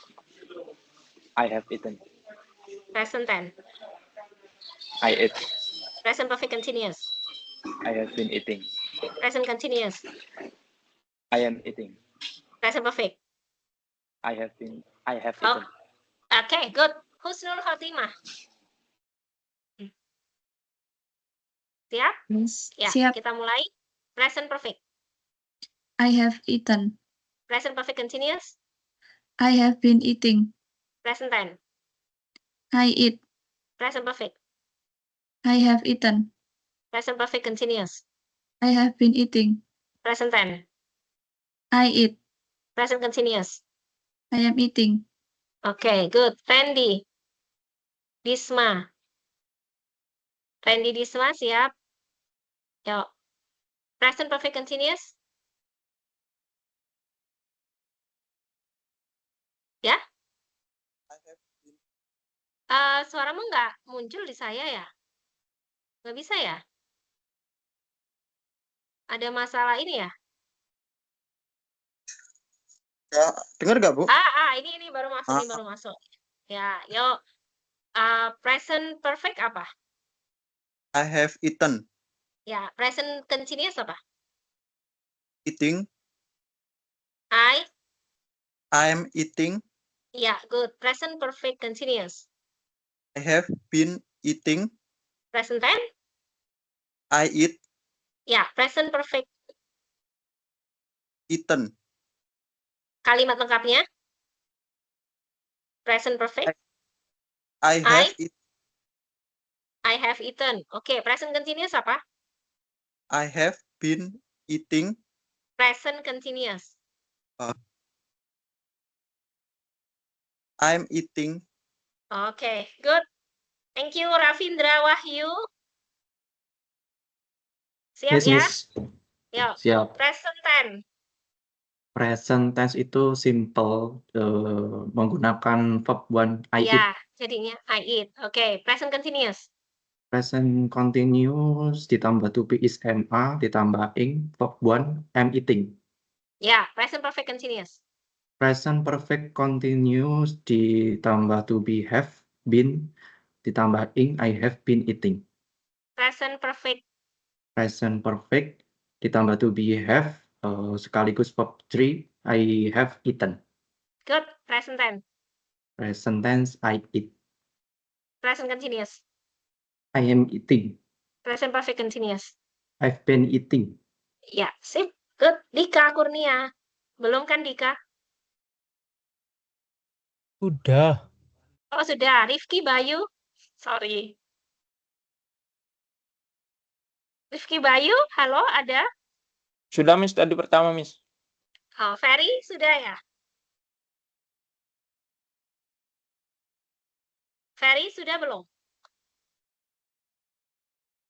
I have eaten. Present tense. I ate. Present perfect continuous. I have been eating. Present continuous. I am eating. Present perfect. I have eaten. Oke, good. Husnul Khotimah. Siap? Yes. Ya, Siap. kita mulai. Present perfect. I have eaten. Present perfect continuous. I have been eating. Present tense. I eat. Present perfect. I have eaten. Present perfect continuous. I have been eating. Present tense. I eat. Present continuous. I am eating. Oke, good. Randy. Disma. Randy Disma, siap. Yuk. Present perfect continuous. Ya? Suaramu nggak muncul di saya ya? Nggak bisa ya? Ada masalah ini ya? Ya, dengar nggak, Bu? Ini baru masuk, ini baru masuk. Ya, yuk. Present perfect apa? I have eaten. Ya, present continuous apa? Eating. I am eating. Ya, good. Present perfect continuous. I have been eating. Present tense? I eat. Ya, present perfect. Eaten. Kalimat lengkapnya? Present perfect. I have eaten. Oke, present continuous apa? I have been eating. Present continuous. I'm eating. Oke, good. Thank you, Rafindra Wahyu. Siap ya? Yuk, Siap. present tense. Present tense itu simple, menggunakan verb one, I eat. Ya, jadinya I eat. Oke, present continuous. Present continuous ditambah to be is NA ditambah ing, verb one, am eating. Ya, present perfect continuous. Present perfect continuous ditambah to be have been ditambah ing, I have been eating. Present perfect. Present perfect ditambah to be have sekaligus verb 3, I have eaten. Good. Present tense. Present tense, I eat. Present continuous. I am eating. Present perfect continuous. I've been eating. Ya, sip. Good. Dika Kurnia. Belum kan Dika? Udah. Oh, sudah. Rifki Bayu. Sorry. Rifki Bayu, halo, ada? Sudah, Miss, tadi pertama, Miss. Oh, Ferry, sudah ya? Ferry, sudah belum?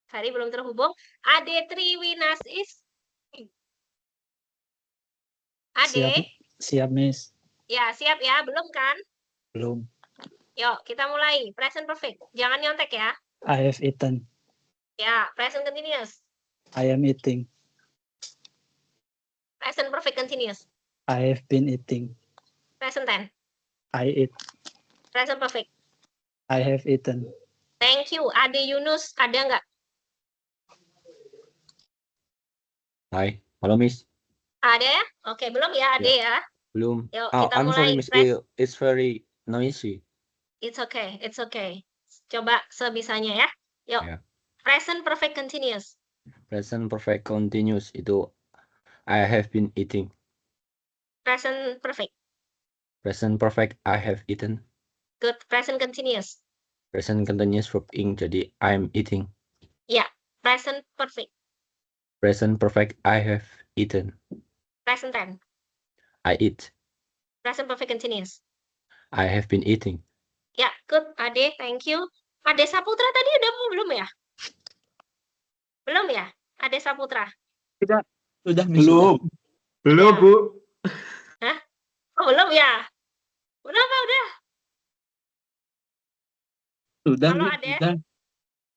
Ferry belum terhubung. Ade Triwinas is... Ade? Siap, Miss. Ya, siap ya. Belum kan? Belum. Yuk, kita mulai. Present perfect. Jangan nyontek ya. I have eaten. Ya, present continuous. I am eating. Present perfect continuous. I have been eating. Present tense. I eat. Present perfect. I have eaten. Thank you. Ade Yunus, ada nggak? Hai, halo Miss. Ada ya? Oke, belum ya, Ade ya? Belum. Yuk, Oh, kita I'm mulai. sorry Miss. It's very noisy. It's okay, it's okay. Coba sebisanya ya. Yuk. Ya. Present perfect continuous. Present perfect continuous itu I have been eating. Present perfect. Present perfect I have eaten. Good. Present continuous. Present continuous verb ing jadi I'm eating. Ya. Present perfect. Present perfect I have eaten. Present tense. I eat. Present perfect continuous. I have been eating. Ya, good. Ade, thank you. Ade Saputra tadi udah belum ya? Belum ya? Ade Saputra. Sudah, Miss. Belum. Belum, Bu. Hah? Oh, belum ya? Udah apa udah? Sudah, Halo, Miss. Ade. Sudah.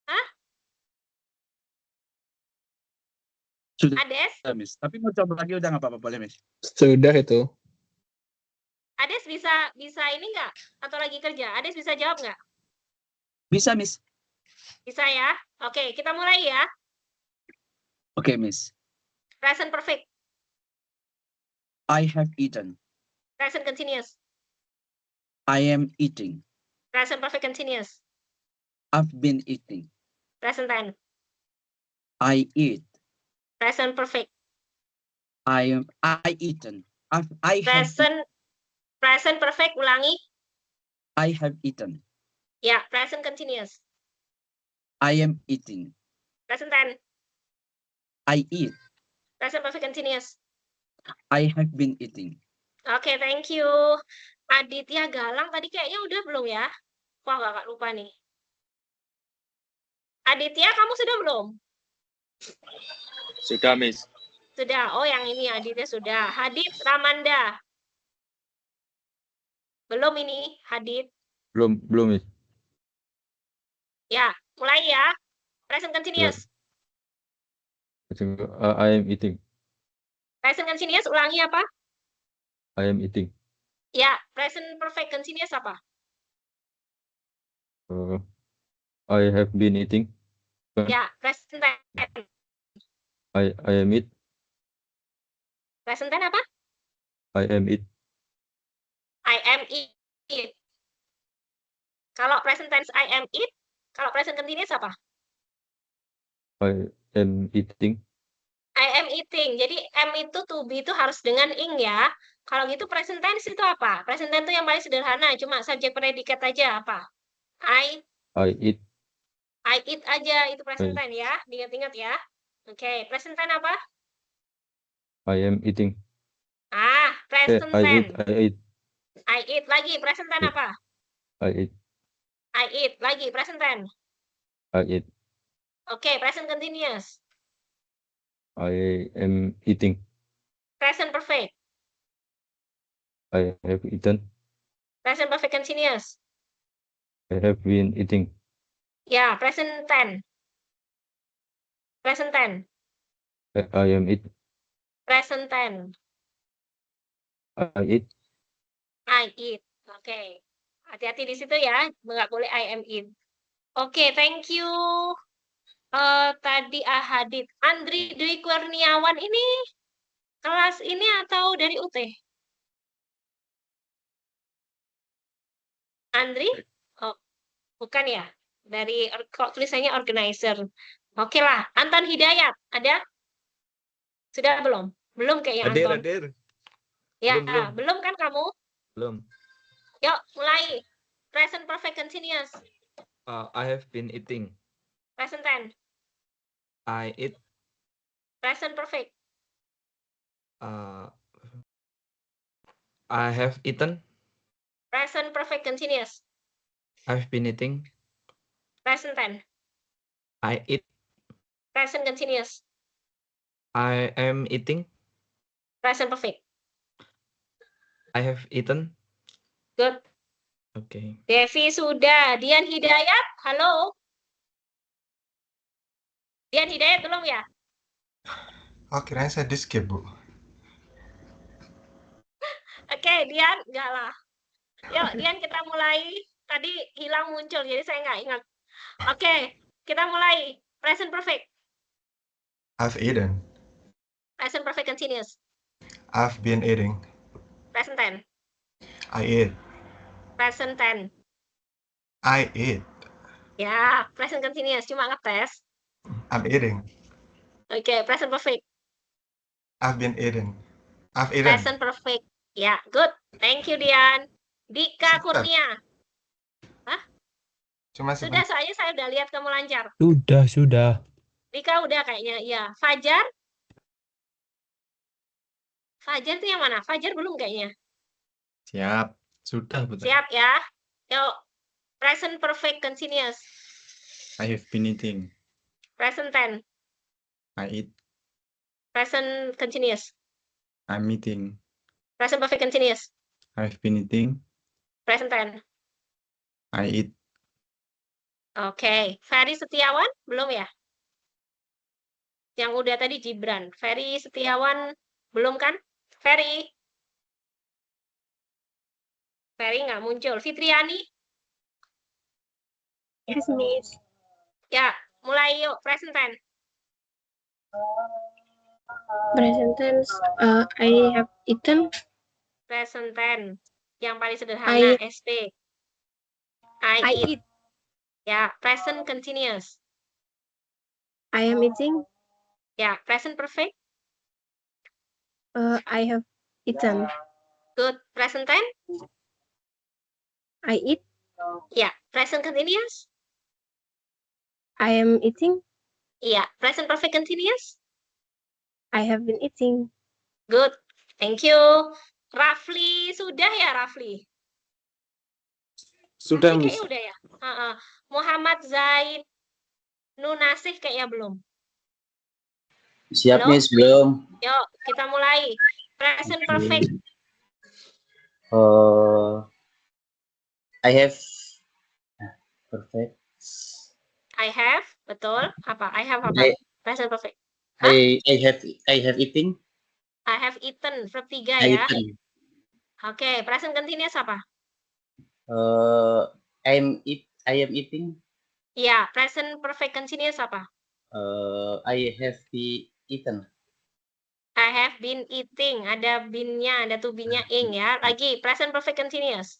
Hah? Sudah, Ades? Miss. Tapi mau coba lagi udah nggak apa-apa, boleh, Miss? Sudah itu. Ades bisa ini nggak? Atau lagi kerja? Ades bisa jawab nggak? Bisa, Miss. Bisa ya? Oke, kita mulai ya. Okay, Miss. Present perfect. I have eaten. Present continuous. I am eating. Present perfect continuous. I've been eating. Present tense. I eat. Present perfect. I eaten. I have Present perfect, ulangi. I have eaten. Ya, present continuous. I am eating. Present tense. I eat. Present perfect continuous. I have been eating. Oke, thank you. Aditya Galang tadi kayaknya udah belum ya? Wah, kakak lupa nih. Aditya, kamu sudah belum? Sudah, Miss. Sudah. Oh, yang ini Aditya sudah. Hadit Ramanda. Belum ini, Hadit. Belum, Miss. Ya, mulai ya. Present continuous. I am eating. Present continuous, ulangi apa? I am eating. Ya, present perfect continuous apa? I have been eating. Ya, present tense. I am eat. Present tense apa? I am eat. I am eat. Kalau present tense I am eat, kalau present continuous apa? I am eating. I am eating. Jadi am itu to be itu harus dengan ing ya. Kalau gitu present tense itu apa? Present tense itu yang paling sederhana, cuma subjek predikat aja apa? I eat. I eat aja itu present tense ya. Diingat-ingat ya. Oke, present tense apa? I am eating. Ah, present tense. I eat. I eat lagi present tense apa? I eat. I eat lagi present tense. I eat. Oke, present continuous. I am eating. Present perfect. I have eaten. Present perfect continuous. I have been eating. Ya, present tense. Present tense. I am eat. Present tense. I eat. I eat. Oke. Hati-hati di situ ya, nggak boleh I am in. Oke, thank you. Tadi Ahadit. Andri Dwi Kurniawan ini kelas ini atau dari UT? Andri? Oh, bukan ya. Dari kok tulisannya organizer. Oke lah. Anton Hidayat, ada? Sudah belum? Belum kayaknya Anton. Hadir. Ya, Belum. belum kan kamu? Belum. Yuk, mulai. Present perfect continuous. I have been eating. Present tense. I eat. Present perfect. I have eaten. Present perfect continuous. I've been eating. Present tense. I eat. Present continuous. I am eating. Present perfect. I have eaten. Good. Oke. Devi sudah. Dian Hidayat, halo. Dian Hidayat belum ya? Oh, kirain saya di skip, Bu. Oke, Dian, enggak lah. Yuk, Dian kita mulai. Tadi hilang muncul, jadi saya nggak ingat. Oke, kita mulai. Present perfect. I've eaten. Present perfect continuous. I've been eating. Present tense. I eat. Present tense. I eat. Ya, present continuous. Cuma ngetes. I'm eating. Oke, present perfect. I've been eating. I've eaten. Present perfect. Ya, good. Thank you, Dian. Dika Kurnia. Hah? Cuma Sudah, soalnya saya udah lihat kamu lancar. Sudah. Dika udah kayaknya, ya. Fajar? Fajar itu yang mana? Fajar belum kayaknya. Siap. Sudah, Bu. Siap ya. Yuk, present perfect continuous. I have been eating. Present tense. I eat. Present continuous. I'm eating. Present perfect continuous. I've been eating. Present tense. I eat. Oke. Ferry Setiawan? Belum ya? Yang udah tadi Gibran. Ferry Setiawan belum kan? Ferry? Ferry nggak muncul. Fitriani? Yes, Miss. Ya, mulai yuk. Present tense. Present tense. I have eaten. Present tense. Yang paling sederhana, SP. I eat. Ya, present continuous. I am eating. Ya, present perfect. I have eaten. Good. Present tense. I eat. Ya, present continuous. I am eating. Iya, present perfect continuous. I have been eating. Good. Thank you. Rafli, sudah ya Rafli? Sudah, Rafli Miss. kayaknya udah ya. Muhammad Zaid Nunasih kayaknya belum. Siap, Halo? Miss, belum. Yuk, kita mulai. Present perfect. I have perfect. I have, betul. Apa? I have apa? Present perfect. I have eating. I have eaten, verb 3 I ya. eaten. Oke, present continuous apa? I am eating. Iya, present perfect continuous apa? I have eaten. I have been eating. Ada been-nya, ada to be-nya ing ya. Lagi, present perfect continuous.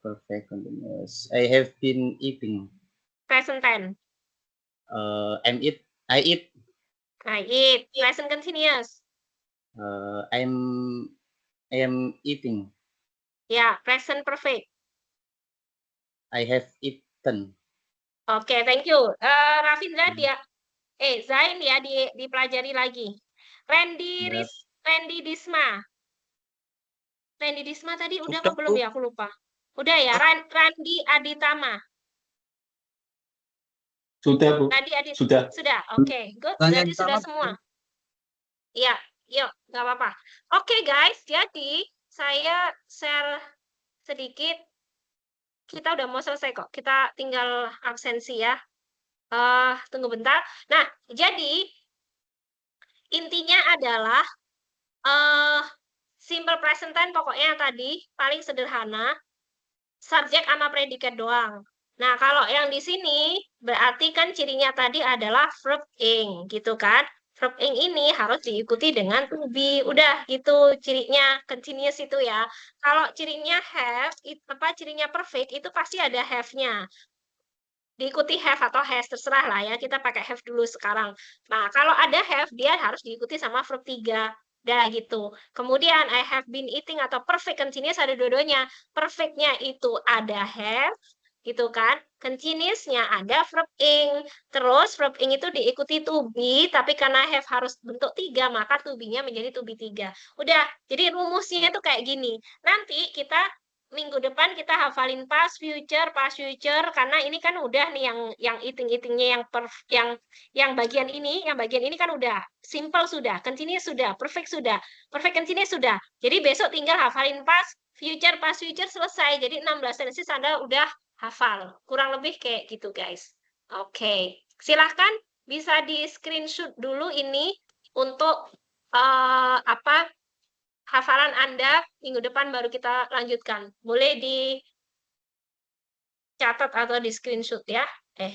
Perfect continuous. I have been eating. Present tense. I eat. I eat. Present continuous. I am eating. Ya, present perfect. I have eaten. Oke, thank you. Rafindra dia, Zain ya dipelajari lagi. Randy Disma. Randy Disma tadi udah apa belum ya? Aku lupa. Udah ya, Randy Aditama. Sudah, Bu. Sudah. Sudah. Oke, good. Berarti sudah semua. Iya, yuk, nggak apa-apa. Oke, guys, jadi saya share sedikit. Kita udah mau selesai kok. Kita tinggal absensi ya. Tunggu bentar. Nah, jadi intinya adalah simple present tense pokoknya yang tadi paling sederhana, subjek sama predikat doang. Nah, kalau yang di sini berarti kan cirinya tadi adalah verb ing gitu kan. Verb ing ini harus diikuti dengan to be. Udah gitu cirinya continuous itu ya. Kalau cirinya have, cirinya perfect itu pasti ada have-nya. Diikuti have atau has, terserah lah ya, kita pakai have dulu sekarang. Nah, kalau ada have, dia harus diikuti sama verb 3. Dah gitu. Kemudian I have been eating atau perfect continuous ada dua-duanya. Perfect-nya itu ada have, gitu kan. Continuous-nya ada verb ing. Terus verb ing itu diikuti to be, tapi karena have harus bentuk 3, maka to be-nya menjadi to be 3. Udah, jadi rumusnya itu kayak gini. Nanti kita minggu depan kita hafalin past future, karena ini kan udah nih yang eating-eatingnya yang bagian ini kan udah simple sudah, continuous sudah, perfect continuous sudah. Jadi besok tinggal hafalin past future selesai. Jadi 16 tenses Anda udah hafal. Kurang lebih kayak gitu, guys. Oke. Silahkan bisa di screenshot dulu ini untuk hafalan Anda, minggu depan baru kita lanjutkan. Boleh dicatat atau di screenshot ya.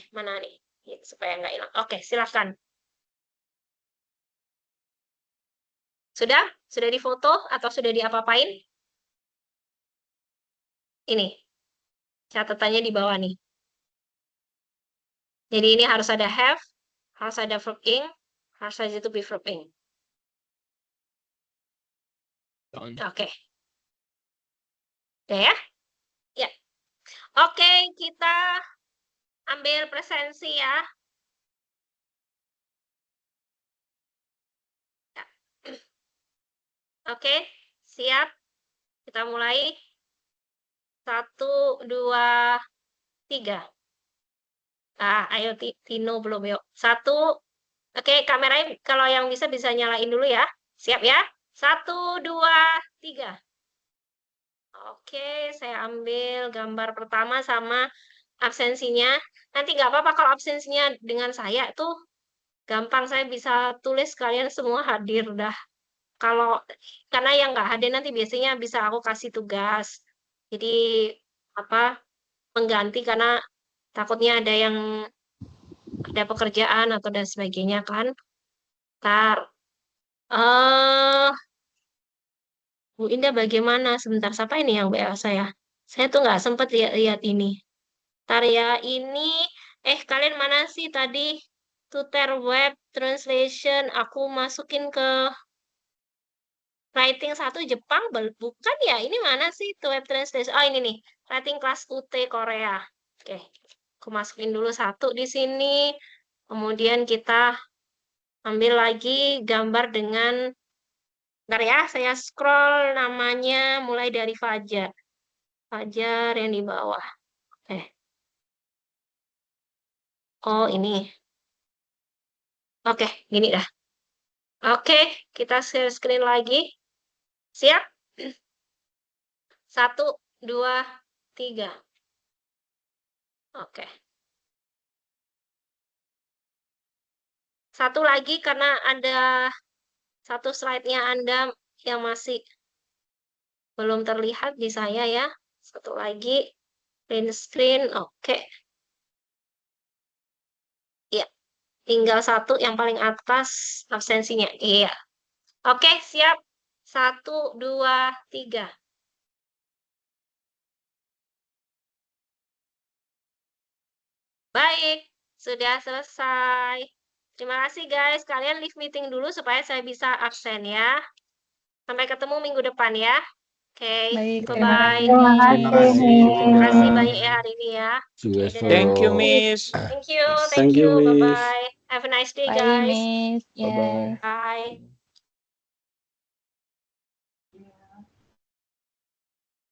Mana nih? Supaya nggak hilang. Oke, silahkan. Sudah? Sudah difoto atau sudah diapa-apain? Ini. Catatannya di bawah nih. Jadi ini harus ada have, harus ada verb ing, harus ada to be verb ing. Oke. Udah ya? Ya. Oke, kita ambil presensi ya. Oke, siap. Kita mulai. 1, 2, 3. Ayo Tino belum yuk. 1. Oke, kameranya kalau yang bisa nyalain dulu ya. Siap ya? 1, 2, 3. Oke, saya ambil gambar pertama sama absensinya. Nanti nggak apa-apa kalau absensinya dengan saya tuh gampang, saya bisa tulis kalian semua hadir dah. Karena yang nggak hadir nanti biasanya bisa aku kasih tugas. Jadi mengganti karena takutnya ada pekerjaan atau dan sebagainya kan. Ntar. Bu Indah bagaimana? Sebentar, siapa ini yang WA saya? Saya tuh nggak sempat lihat ini. Ntar ya, ini, kalian mana sih tadi? Tutor web translation, aku masukin ke writing 1 Jepang, bukan ya? Ini mana sih web translation? Oh, ini nih, writing kelas UT Korea. Oke, aku masukin dulu 1 di sini. Kemudian kita ambil lagi gambar dengan bentar ya, saya scroll namanya mulai dari Fajar. Fajar yang di bawah. Oh, ini. Oke, gini dah. Oke, kita share screen lagi. Siap? 1, 2, 3. Oke. 1 lagi karena ada 1 slide-nya Anda yang masih belum terlihat di saya ya. 1 lagi. Print screen. Oke. Iya. Tinggal 1 yang paling atas absensinya. Iya. Oke, siap. 1, 2, 3. Baik. Sudah selesai. Terima kasih guys, kalian leave meeting dulu supaya saya bisa absen ya. Sampai ketemu minggu depan ya. Oke, bye-bye. Terima kasih. Terima kasih banyak ya hari ini ya. Thank you, Miss. Thank you, bye-bye. Have a nice day Bye, guys. Miss. Yeah. Bye.